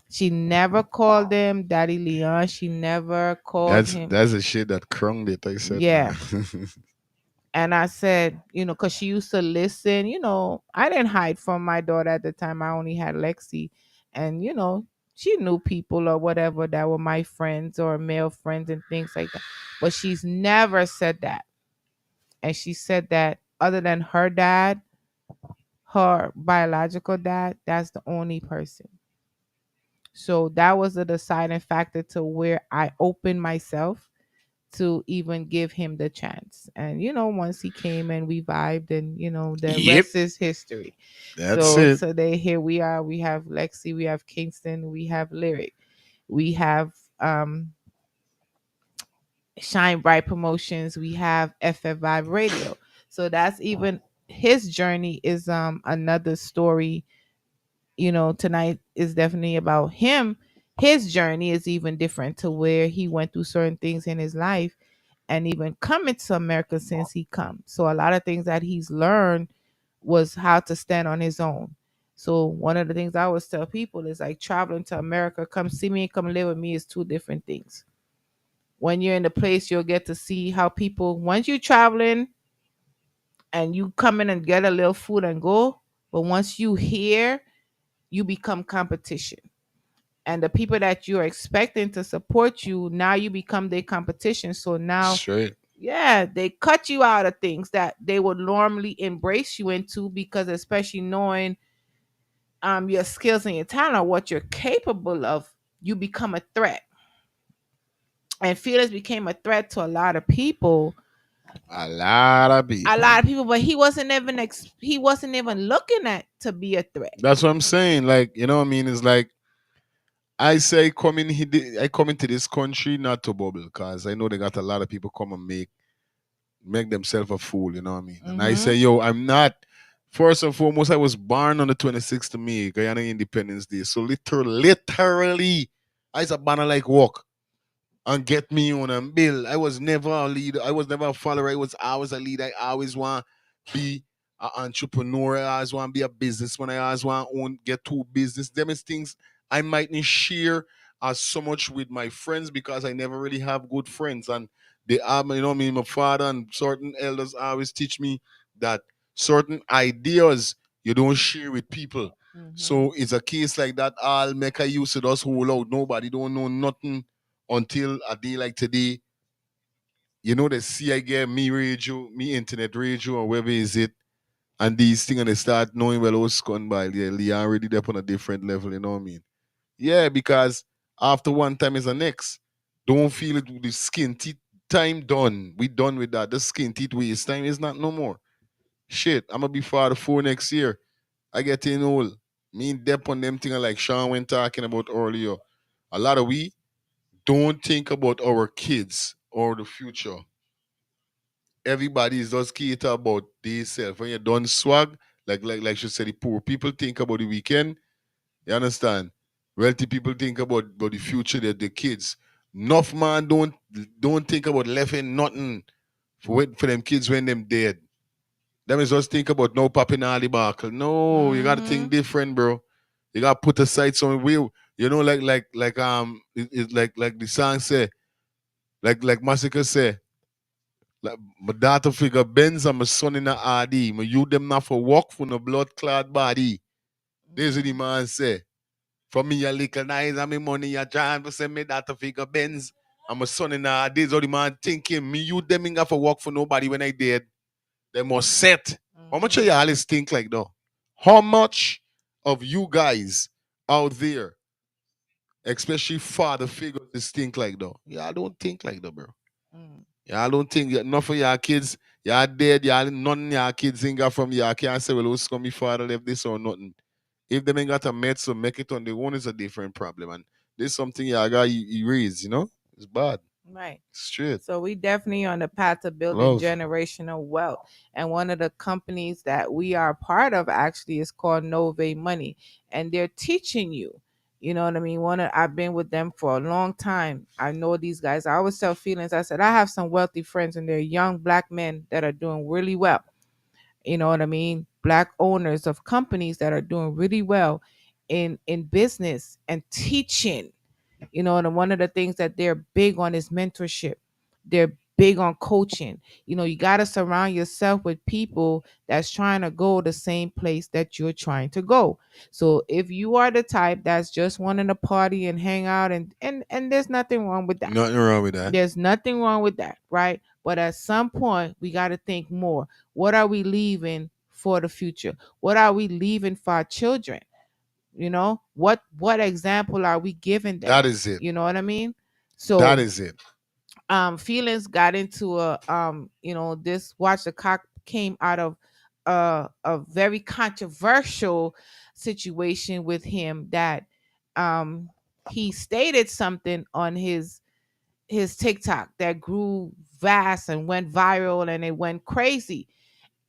She never called him Daddy Leon. She never called him. That's the shit that crunged it. I said, Yeah. man. And I said, because she used to listen, I didn't hide from my daughter at the time. I only had Lexi. And, she knew people or whatever that were my friends or male friends and things like that. But she's never said that. And she said that other than her dad, her biological dad, that's the only person. So that was the deciding factor to where I opened myself to even give him the chance. And once he came and we vibed, and the Yep. rest is history. That's So it. today here we are. We have Lexi, we have Kingston, we have Lyric, we have Shine Bright Promotions, we have Ffvibezradio. So that's even his journey is another story. Tonight is definitely about him. His journey is even different to where he went through certain things in his life and even coming to America since he come. So a lot of things that he's learned was how to stand on his own. So one of the things I always tell people is like traveling to America, come see me, come live with me is two different things. When you're in the place, you'll get to see how people, once you're traveling and you come in and get a little food and go, but once you here, you become competition. And the people that you're expecting to support you, now you become their competition. So now, Straight. yeah, they cut you out of things that they would normally embrace you into, because especially knowing your skills and your talent, or what you're capable of, you become a threat. And Felix became a threat to a lot of people. A lot of A people. lot of people, but he wasn't even looking at to be a threat. That's what I'm saying. Like, you know what I mean? It's like I say I come into this country not to bubble, because I know they got a lot of people come and make themselves a fool, you know what I mean? And I say, Mm-hmm. yo, I'm not. First and foremost, I was born on the 26th of May, Guyana Independence Day. So literally, I was a banner like walk and get me on and build. I was never a leader. I was never a follower. I was always a leader. I always want to be an entrepreneur. I always want to be a businessman. I always want to own, get two business. Them is things I mightn't share as so much with my friends, because I never really have good friends. And they are, you know what I mean, my father and certain elders always teach me that certain ideas you don't share with people. Mm-hmm. So it's a case like that. I'll make a use of us whole out. Nobody don't know nothing until a day like today. You know, they see I get me radio, me internet radio, or wherever is it, and these things, and they start knowing, well, what's gone by. Yeah, Leon already up on a different level, you know what I mean? Yeah, because after one time is the next. Don't feel it with the skin teeth time done. We done with that. The skin teeth waste time is not no more. Shit, I'm gonna be 44 next year. I get in old. Me and Dep on them thing like Sean went talking about earlier. A lot of we don't think about our kids or the future. Everybody is just cater about themselves. When you're done swag, like she said, the poor people think about the weekend. You understand? Wealthy people think about the future, the kids. Enough man don't think about left in nothing for them kids when them dead. Them is just think about no popping all the buckle. No, you gotta Mm-hmm. think different, bro. You gotta put aside some will. You know, it's like the song say, like Massacre say, like my daughter figure Benz and my son in the RD. My you them not for walk for no blood clot body. This is what the Mm-hmm. man say. For me, a little nice and me money, you trying to send me daughter figure Benz. And my son in the RD. This is what the man thinking. Me, you them ain't got for walk for nobody when I did. They must set. How much of Mm-hmm. y'all is think like though? How much of you guys out there, especially father figures, is think like though? Y'all don't think like that, bro. Mm-hmm. Y'all don't think enough of y'all kids, y'all dead, y'all none of y'all kids ain't got from y'all can't say, well, what's gonna be father left this or nothing. If they ain't got a med so make it on their own is a different problem. And this is something y'all got erase, you know? It's bad. Right. Straight. So we definitely on the path to building Love. generational wealth. And one of the companies that we are part of actually is called Nove Money. And they're teaching you. You know what I mean? I've been with them for a long time. I know these guys. I always tell feelings. I said I have some wealthy friends and they're young black men that are doing really well. You know what I mean? Black owners of companies that are doing really well in business and teaching. You know, and one of the things that they're big on is mentorship. They're big on coaching. You know, you got to surround yourself with people that's trying to go the same place that you're trying to go. So if you are the type that's just wanting to party and hang out and there's nothing wrong with that. Nothing wrong with that. There's nothing wrong with that, right? But at some point, we got to think more. What are we leaving for the future? What are we leaving for our children? You know, what example are we giving them? That is it. You know what I mean? That So is it. feelings got into a this watch the cock came out of a very controversial situation with him that um he stated something on his TikTok that grew vast and went viral and it went crazy.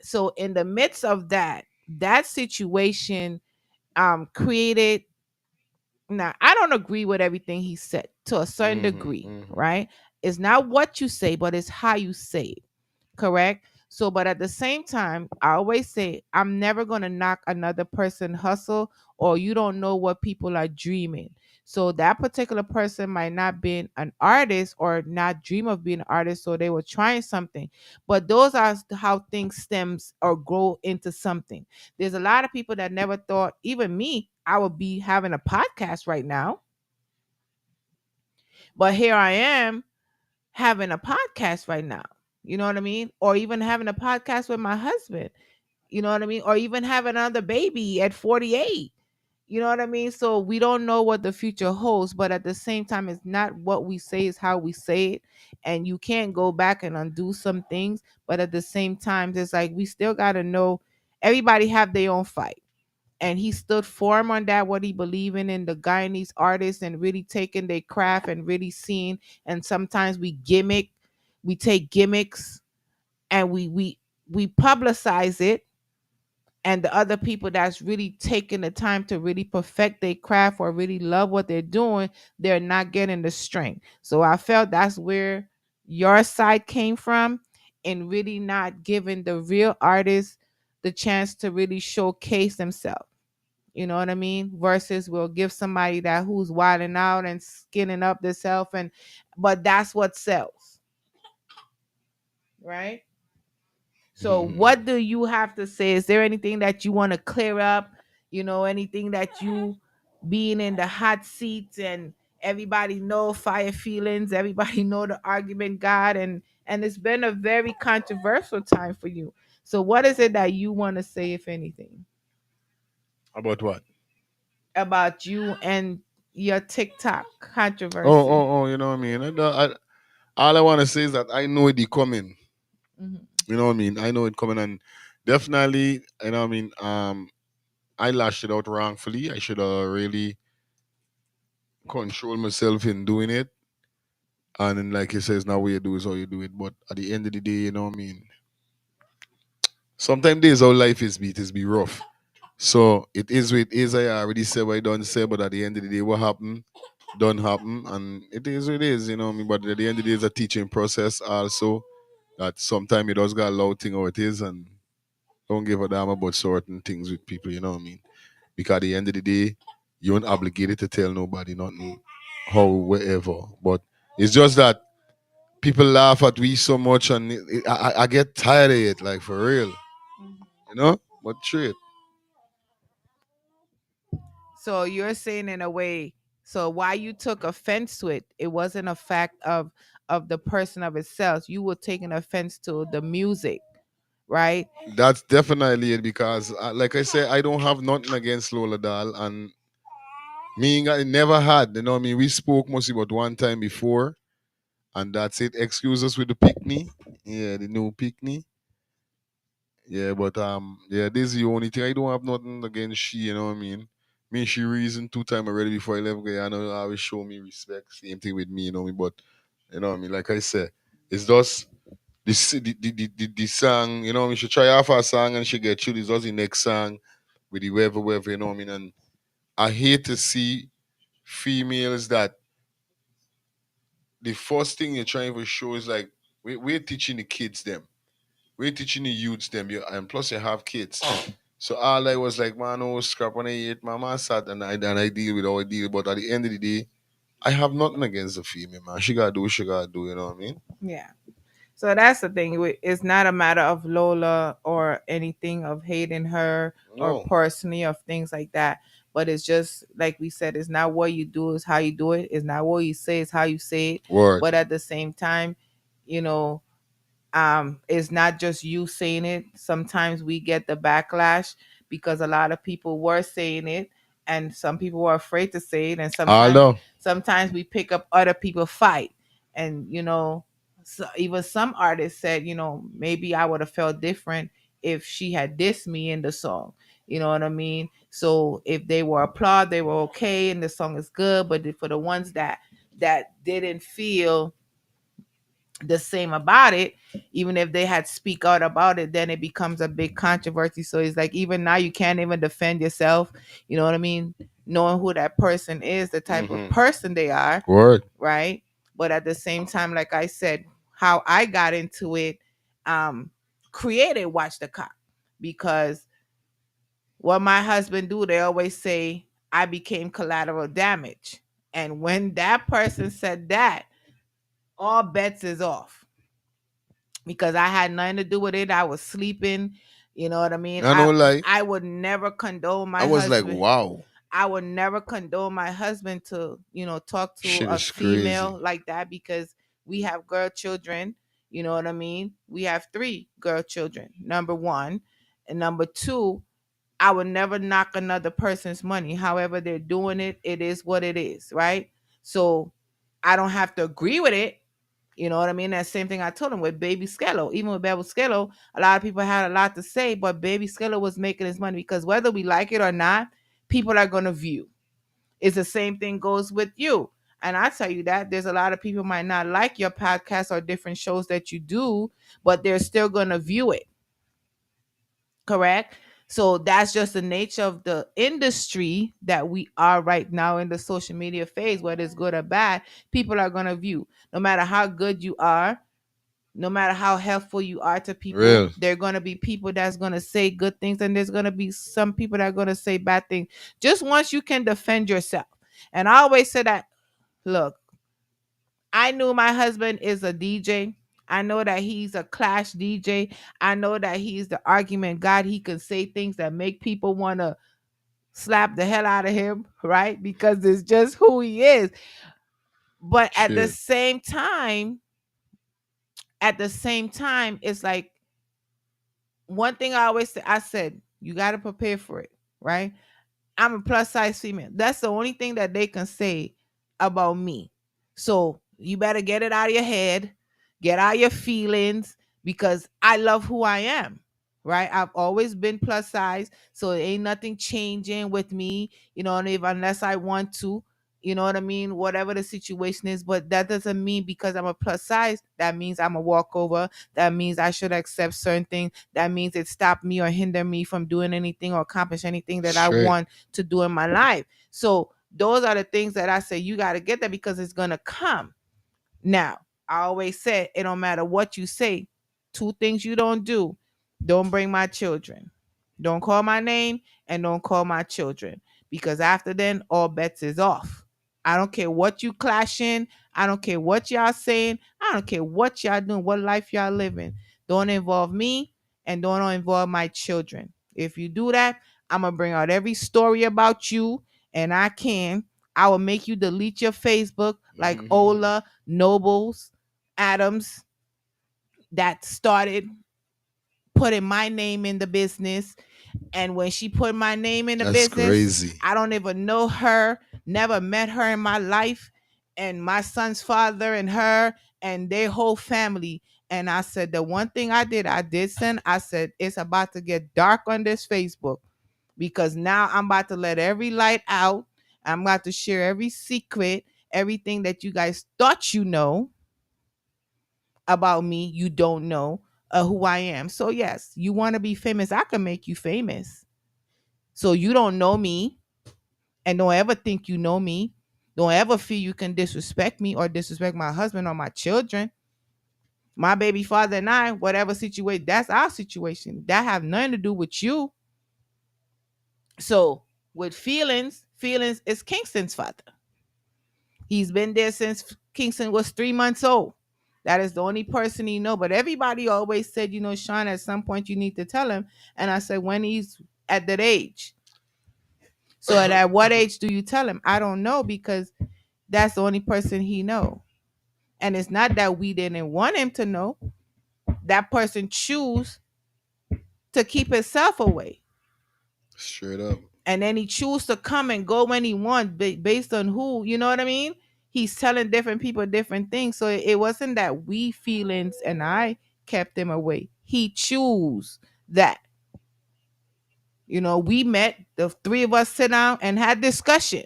So in the midst of that situation created, now I don't agree with everything he said to a certain degree, Hmm. right? It's not what you say, but it's how you say it. Correct? So, but at the same time, I always say I'm never gonna knock another person hustle or you don't know what people are dreaming. So that particular person might not be an artist or not dream of being an artist, so they were trying something. But those are how things stems or grow into something. There's a lot of people that never thought, even me, I would be having a podcast right now. But here I am having a podcast right now. You know what I mean? Or even having a podcast with my husband. You know what I mean? Or even having another baby at 48. You know what I mean? So we don't know what the future holds, but at the same time, it's not what we say, is how we say it. And you can't go back and undo some things. But at the same time, it's like we still gotta know everybody have their own fight. And he stood firm on that, what he believed in the Guyanese artists and really taking their craft and really seeing. And sometimes we take gimmicks and we publicize it, and the other people that's really taking the time to really perfect their craft or really love what they're doing, they're not getting the strength. So I felt that's where your side came from, and really not giving the real artists the chance to really showcase themselves. You know what I mean? Versus we'll give somebody that who's wilding out and skinning up themselves, and but that's what sells, right? So what do you have to say? Is there anything that you want to clear up? You know, anything that you being in the hot seat and everybody know fire feelings, everybody know the argument God, and it's been a very controversial time for you. So what is it that you want to say, if anything, About what? about you and your TikTok Oh, controversy? oh, oh. You know what I mean? All I want to say is that I know it coming. Hmm. You know what I mean? I know it coming, and definitely, you know what I mean. I lashed it out wrongfully. I should have really control myself in doing it. And then, like he says, now what you do is how you do it. But at the end of the day, you know what I mean? Sometimes days how life is be rough. So it is what it is. I already said what I done say, but at the end of the day, what happened, done happen. And it is what it is, you know what I mean? But at the end of the day, it's a teaching process also. That sometimes it does got a loud thing how it is, and don't give a damn about certain things with people, you know what I mean? Because at the end of the day, you aren't obligated to tell nobody nothing, how, wherever. But it's just that people laugh at we so much, and I get tired of it, like for real, you know. But true, So you're saying in a way, so why you took offense to it, it wasn't a fact of the person of itself. You were taking offense to the music, right? that's definitely it. Because, like I said, I don't have nothing against Lola Dahl, and me, I never had. You know, what I mean, we spoke mostly about one time before, and that's it. Excuse us with the pickney, yeah, the new pickney. Yeah, but yeah, this is the only thing. I don't have nothing against she, you know what I mean? Me and she reason 2 times already before I left. I know I always show me respect. Same thing with me, you know me. But You know what I mean? Like I said, it's just the song, you know what I mean? She try off her song and she get through. This was the next song with the whatever, you know what I mean? And I hate to see females that the first thing you're trying to show is like, we're teaching the kids them. We're teaching the youths them. And plus you have kids. So all I was like, man, oh, scrap when I eat, my man sat and I deal with all I deal. But at the end of the day, I have nothing against the female, man. She gotta do what she gotta do, you know what I mean? Yeah. So that's the thing. It's not a matter of Lola or anything of hating her or No. personally of things like that. But it's just like we said, it's not what you do, it's how you do it. It's not what you say, it's how you say it. Word. But at the same time, you know, it's not just you saying it. Sometimes we get the backlash because a lot of people were saying it and some people were afraid to say it, and Although, sometimes we pick up other people fight. And so even some artists said, maybe I would have felt different if she had dissed me in the song. You know what I mean? So if they were applaud, they were okay and the song is good. But for the ones that didn't feel the same about it, even if they had speak out about it, then it becomes a big controversy. So it's like even now you can't even defend yourself. You know what I mean? Knowing who that person is, the type of person they are, word. right? But at the same time, like I said, how I got into it, um, created Watch the Cop, because what my husband do, they always say I became collateral damage. And when that person said that, all bets is off because I had nothing to do with it. I was sleeping. You know what I mean? I I know, like, I would never condone I my was like, husband. wow, I would never condone my husband to, talk to shit a is crazy. female like that because we have girl children. You know what I mean? We have three girl children. Number one. And number two, I would never knock another person's money. However they're doing it, it is what it is, right? So I don't have to agree with it. You know what I mean? That same thing I told him with Baby Skello. Even with Baby Skello, a lot of people had a lot to say, but Baby Skello was making his money because whether we like it or not, people are going to view. It's the same thing goes with you. And I tell you that there's a lot of people might not like your podcast or different shows that you do, but they're still going to view it. Correct? So that's just the nature of the industry that we are right now in the social media phase, whether it's good or bad, people are going to view. No matter how good you are, no matter how helpful you are to people, Real. there are going to be people that's going to say good things and there's going to be some people that are going to say bad things. Just once you can defend yourself. And I always say that, look, I knew my husband is a DJ. I know that he's a clash DJ. I know that he's the argument god. He can say things that make people want to slap the hell out of him, right? Because it's just who he is. But Shit. at the same time, it's like one thing I always say, I said, you got to prepare for it, right? I'm a plus size female. That's the only thing that they can say about me. So you better get it out of your head, get out your feelings, because I love who I am. Right? I've always been plus size, so it ain't nothing changing with me, and if unless I want to, you know what I mean, whatever the situation is. But that doesn't mean because I'm a plus size, that means I'm a walkover. That means I should accept certain things. That means it stopped me or hinder me from doing anything or accomplish anything that I Straight. want to do in my life. So those are the things that I say you got to get that because it's gonna come. Now, I always say it don't matter what you say. Two things you don't do. Don't bring my children. Don't call my name and don't call my children. Because after then, all bets is off. I don't care what you clashing. I don't care what y'all saying. I don't care what y'all doing, what life y'all living. Don't involve me and don't involve my children. If you do that, I'm gonna bring out every story about you, and I will make you delete your Facebook like Ola Nobles Adams that started putting my name in the business. And when she put my name in the That's business, crazy. I don't even know her, never met her in my life. And my son's father and her and their whole family. And I said, the one thing I did send, I said, it's about to get dark on this Facebook because now I'm about to let every light out. I'm about to share every secret, everything that you guys thought you know. about me, you don't know who I am. So yes, you want to be famous, I can make you famous. So you don't know me, and don't ever think you know me. Don't ever feel you can disrespect me or disrespect my husband or my children, my baby father and I. Whatever situation, that's our situation. That have nothing to do with you. So with feelings is Kingston's father. He's been there since Kingston was 3 months old. That is the only person he know. But everybody always said, Sean, at some point you need to tell him. And I said, when he's at that age. So at what age do you tell him? I don't know, because that's the only person he know. And it's not that we didn't want him to know. That person choose to keep himself away. Straight up. And then he choose to come and go when he wants, based on who, you know what I mean? He's telling different people different things. So it wasn't that we feelings and I kept him away. He choose that. We met, the three of us sit down and had discussion.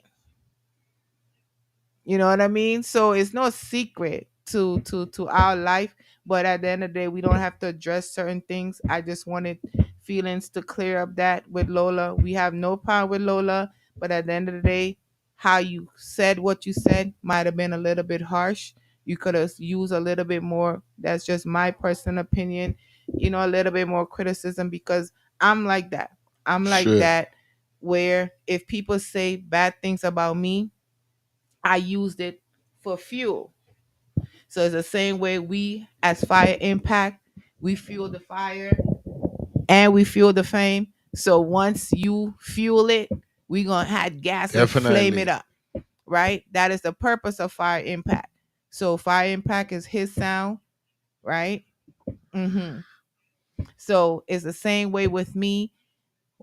You know what I mean? So it's no secret to our life, but at the end of the day, we don't have to address certain things. I just wanted feelings to clear up that with Lola. We have no problem with Lola, but at the end of the day, how you said what you said might have been a little bit harsh. You could have used a little bit more. That's just my personal opinion. A little bit more criticism, because I'm like that. I'm like Straight. that, where if people say bad things about me, I used it for fuel. So it's the same way we, as Fire Impact, we fuel the fire and we fuel the fame. So once you fuel it, we gonna have gas and flame it Definitely. up, right? That is the purpose of Fire Impact. So Fire Impact is his sound, right? Mm-hmm. So it's the same way with me.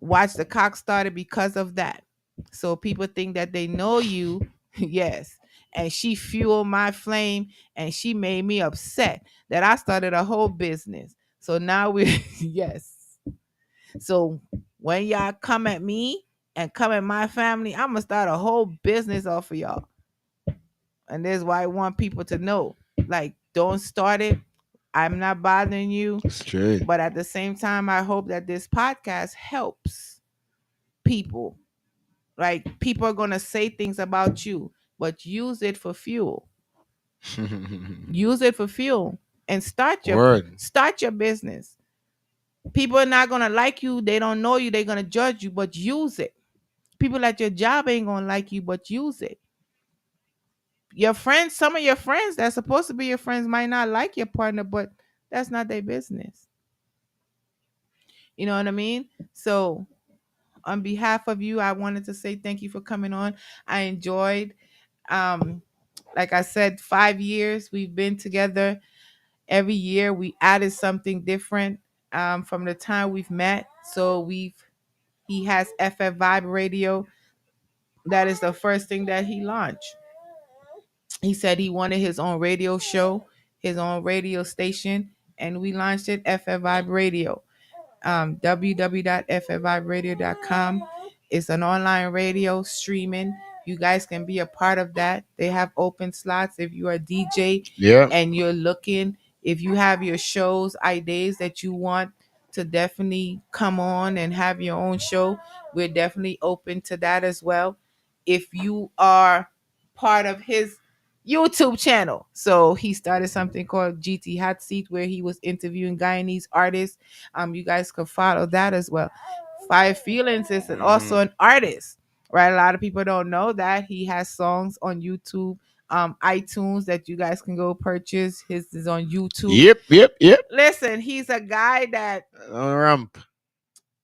Watch the Cock started because of that. So people think that they know you. Yes. And she fueled my flame, and she made me upset that I started a whole business. So now we yes. So when y'all come at me and come at my family, I'm gonna start a whole business off of y'all. And this is why I want people to know. Like, don't start it. I'm not bothering you. Straight. But at the same time, I hope that this podcast helps people. Like, people are gonna say things about you, but use it for fuel. Use it for fuel and Word. start your business. People are not gonna like you. They don't know you. They're gonna judge you, but use it. People at your job ain't gonna like you, but use it. Your friends, some of your friends that's supposed to be your friends might not like your partner, but that's not their business. You know what I mean? So on behalf of you, I wanted to say thank you for coming on. I enjoyed, um like I said, 5 years we've been together. Every year we added something different, from the time we've met. So he has FF Vibe Radio. That is the first thing that he launched. He said he wanted his own radio show, his own radio station, and we launched it, FF Vibe Radio. www.ffviberadio.com. It's an online radio streaming. You guys can be a part of that. They have open slots if you are a DJ Yeah. and you're looking, if you have your shows, ideas that you want to definitely come on and have your own show, we're definitely open to that as well. If you are part of his YouTube channel, so he started something called GT Hot Seat, where he was interviewing Guyanese artists. You guys could follow that as well. Fire Feelings is also an artist, right? A lot of people don't know that he has songs on YouTube, iTunes, that you guys can go purchase. His is on YouTube. Yep. Yep. Yep. Listen, he's a guy that On ramp.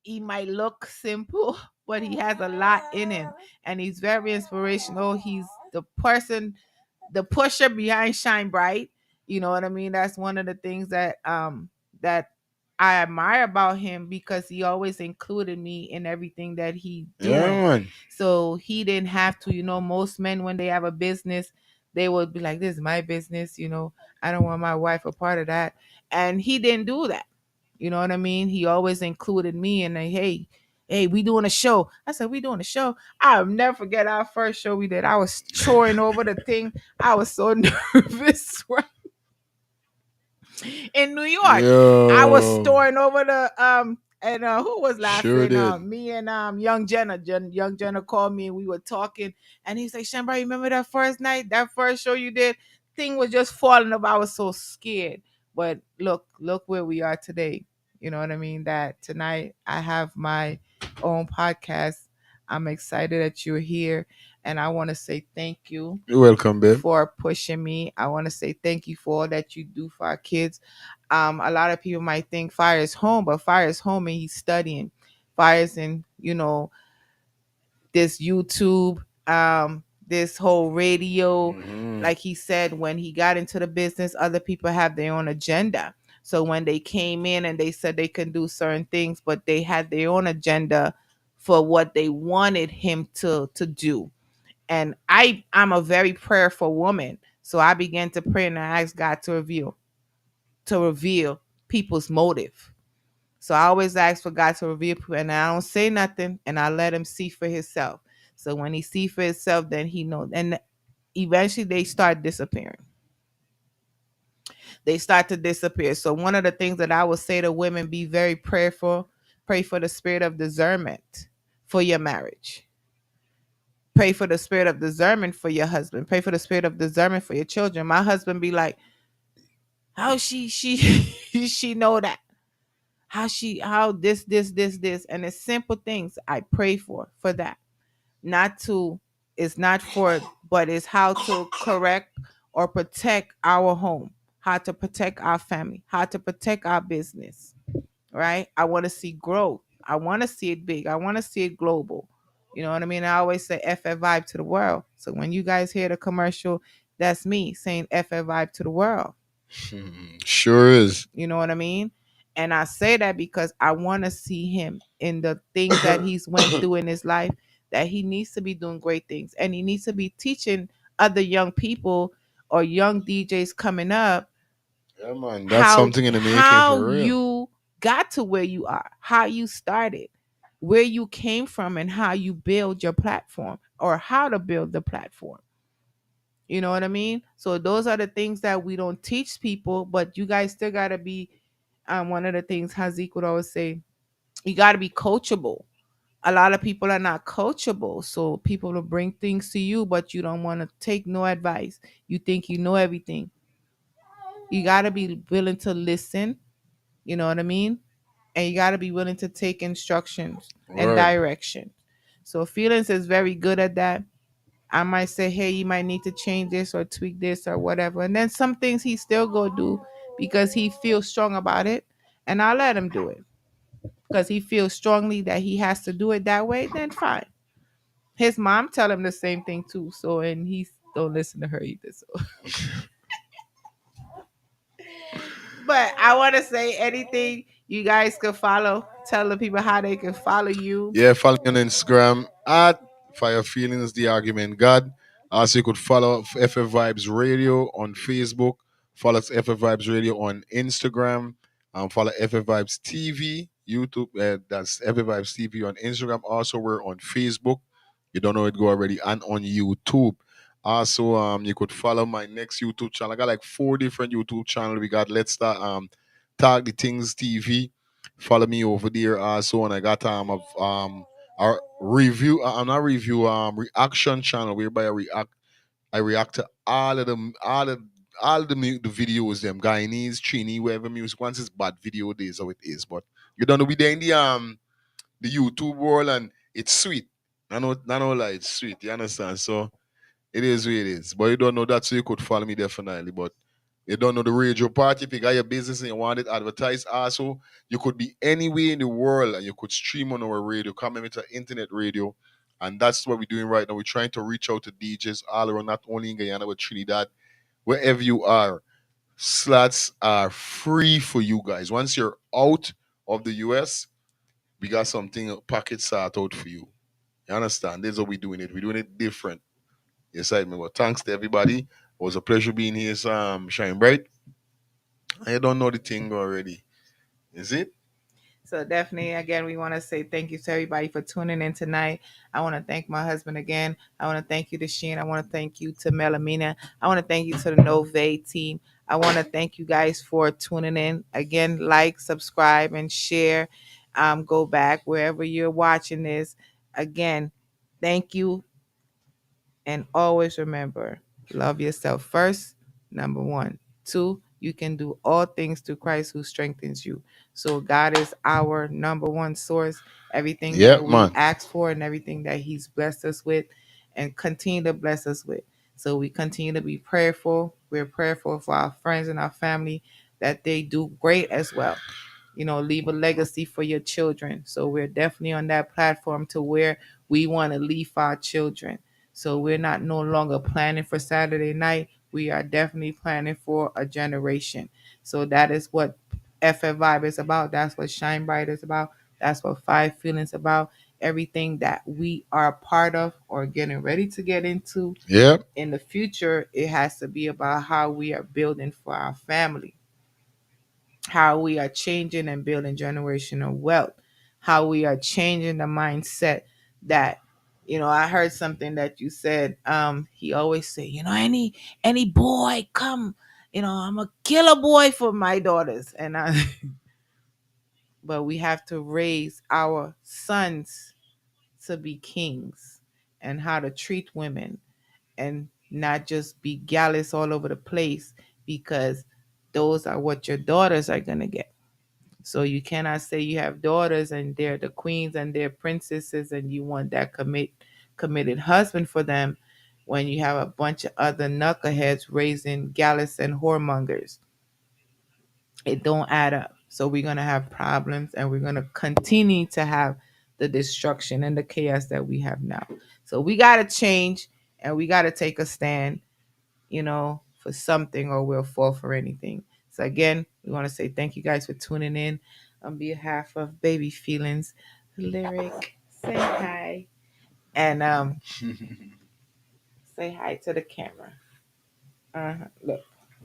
he might look simple, but he has a lot in him, and he's very inspirational. He's the person, the pusher behind Shine Bright. You know what I mean? That's one of the things that I admire about him, because he always included me in everything that he Yeah, doing. man. So he didn't have to. Most men, when they have a business, they would be like, "This is my business." I don't want my wife a part of that, and he didn't do that. You know what I mean? He always included me, and like, hey, we doing a show. I said, we doing a show. I'll never forget our first show we did. I was choring over the thing. I was so nervous. Right? in New York. I was Yo, storing over the and who was sure laughing? did. Me and young Jenna. Young Jenna called me and we were talking and he's like, Shambra, you remember that first night, that first show you did? Thing was just falling up. I was so scared. But look where we are today. You know what I mean? That tonight I have my own podcast. I'm excited that you're here and I want to say thank you You're welcome, babe. for pushing me. I want to say thank you for all that you do for our kids. A lot of people might think Fire is home, but Fire is home and he's studying. Fire's in, this YouTube, this whole radio. Hmm. Like he said, when he got into the business, other people have their own agenda. So when they came in and they said they can do certain things, but they had their own agenda for what they wanted him to do. And I'm a very prayerful woman. So I began to pray and I asked God to reveal people's motive. So I always ask for God to reveal people, and I don't say nothing, and I let him see for himself. So when he see for himself, then he knows. And eventually they start disappearing. They start to disappear. So one of the things that I would say to women, be very prayerful. Pray for the spirit of discernment for your marriage. Pray for the spirit of discernment for your husband. Pray for the spirit of discernment for your children. My husband be like, how she she know that? How this and it's simple things I pray for that. Not to It's not for, but it's how to correct or protect our home, how to protect our family, how to protect our business, right? I want to see growth. I want to see it big. I want to see it global. You know what I mean? I always say FF vibe to the world. So when you guys hear the commercial, that's me saying FF vibe to the world. Sure is. You know what I mean? And I say that because I want to see him in the things that he's went through in his life, that he needs to be doing great things and he needs to be teaching other young people or young DJs coming up Yeah, man, that's how something in the making how for real. you got to where you are, how you started, where you came from and how you build your platform or how to build the platform. You know what I mean? So those are the things that we don't teach people, but you guys still got to be one of the things Hazik would always say, you got to be coachable. A lot of people are not coachable. So people will bring things to you, but you don't want to take no advice. You think you know everything. You got to be willing to listen. You know what I mean? And you got to be willing to take instructions and Word. direction. So feelings is very good at that. I might say, hey, you might need to change this or tweak this or whatever. And then some things he still go do because he feels strong about it. And I'll let him do it because he feels strongly that he has to do it that way, then fine. His mom tell him the same thing too. So and he don't listen to her either. So but I want to say anything you guys can follow. Tell the people how they can follow you. Yeah, follow me on Instagram at Fire Feelings The Argument God. Also, you could follow FF Vibes Radio on Facebook. Follow us FF Vibes Radio on Instagram. Follow FF Vibes TV YouTube. That's FF Vibes TV on Instagram. Also, we're on Facebook. You don't know it go already, and on YouTube. Also, you could follow my next YouTube channel. I got like 4 different YouTube channels. We got Let's Start Talk the Things TV. Follow me over there also, and I got our review. I'm not review reaction channel whereby I react to all the videos them Guyanese, Trini, whatever music. Once it's bad video, days how it is. But you don't know we there in the YouTube world and it's sweet. I know like it's sweet. You understand? So it is what it is. But you don't know that, so you could follow me definitely. But you don't know the radio part. If you got your business and you want it advertised, also, you could be anywhere in the world and you could stream on our radio, come into internet radio. And that's what we're doing right now. We're trying to reach out to DJs all around, not only in Guyana, but Trinidad, wherever you are. Slots are free for you guys. Once you're out of the US, we got something pocket sort out for you. You understand? This is what we're doing it. We're doing it different. Yes, I mean, well, thanks to everybody. It was a pleasure being here, Shine Bright. I don't know the thing already. Is it? So definitely, again, we want to say thank you to everybody for tuning in tonight. I want to thank my husband again. I want to thank you to Sheen. I want to thank you to Melamina. I want to thank you to the Nove team. I want to thank you guys for tuning in. Again, like, subscribe, and share. Go back wherever you're watching this. Again, thank you. And always remember, love yourself first, number one. Two, you can do all things through Christ who strengthens you. So God is our number one source. Everything Yep, that we man. ask for and everything that He's blessed us with and continue to bless us with. So we continue to be prayerful. We're prayerful for our friends and our family that they do great as well. Leave a legacy for your children. So we're definitely on that platform to where we want to leave our children. So we're not no longer planning for Saturday night. We are definitely planning for a generation. So that is what FF Vibe is about. That's what Shine Bright is about. That's what Five Feelings about. Everything that we are part of or getting ready to get into Yep. in the future, it has to be about how we are building for our family, how we are changing and building generational wealth, how we are changing the mindset that, I heard something that you said. He always say, any boy come, I'm a killer boy for my daughters. And I but we have to raise our sons to be kings and how to treat women and not just be gallus all over the place, because those are what your daughters are going to get. So you cannot say you have daughters and they're the queens and they're princesses and you want that committed husband for them when you have a bunch of other knuckleheads raising gallus and whoremongers. It don't add up. So we're gonna have problems and we're gonna continue to have the destruction and the chaos that we have now. So we gotta change and we gotta take a stand, for something, or we'll fall for anything. So again, we want to say thank you guys for tuning in. On behalf of Baby Feelings, Lyric, say hi. And say hi to the camera. Look,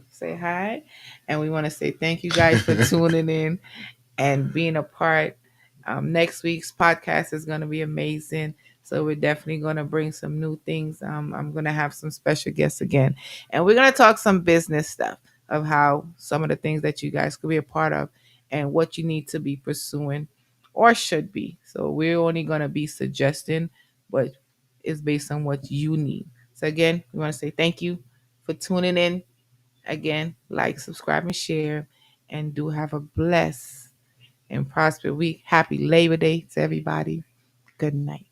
say hi. And we want to say thank you guys for tuning in and being a part. Next week's podcast is going to be amazing. So we're definitely going to bring some new things. I'm going to have some special guests again. And we're going to talk some business stuff of how some of the things that you guys could be a part of and what you need to be pursuing or should be. So we're only going to be suggesting, but it's based on what you need. So again, we want to say thank you for tuning in. Again, like, subscribe, and share. And do have a blessed and prosperous week. Happy Labor Day to everybody. Good night.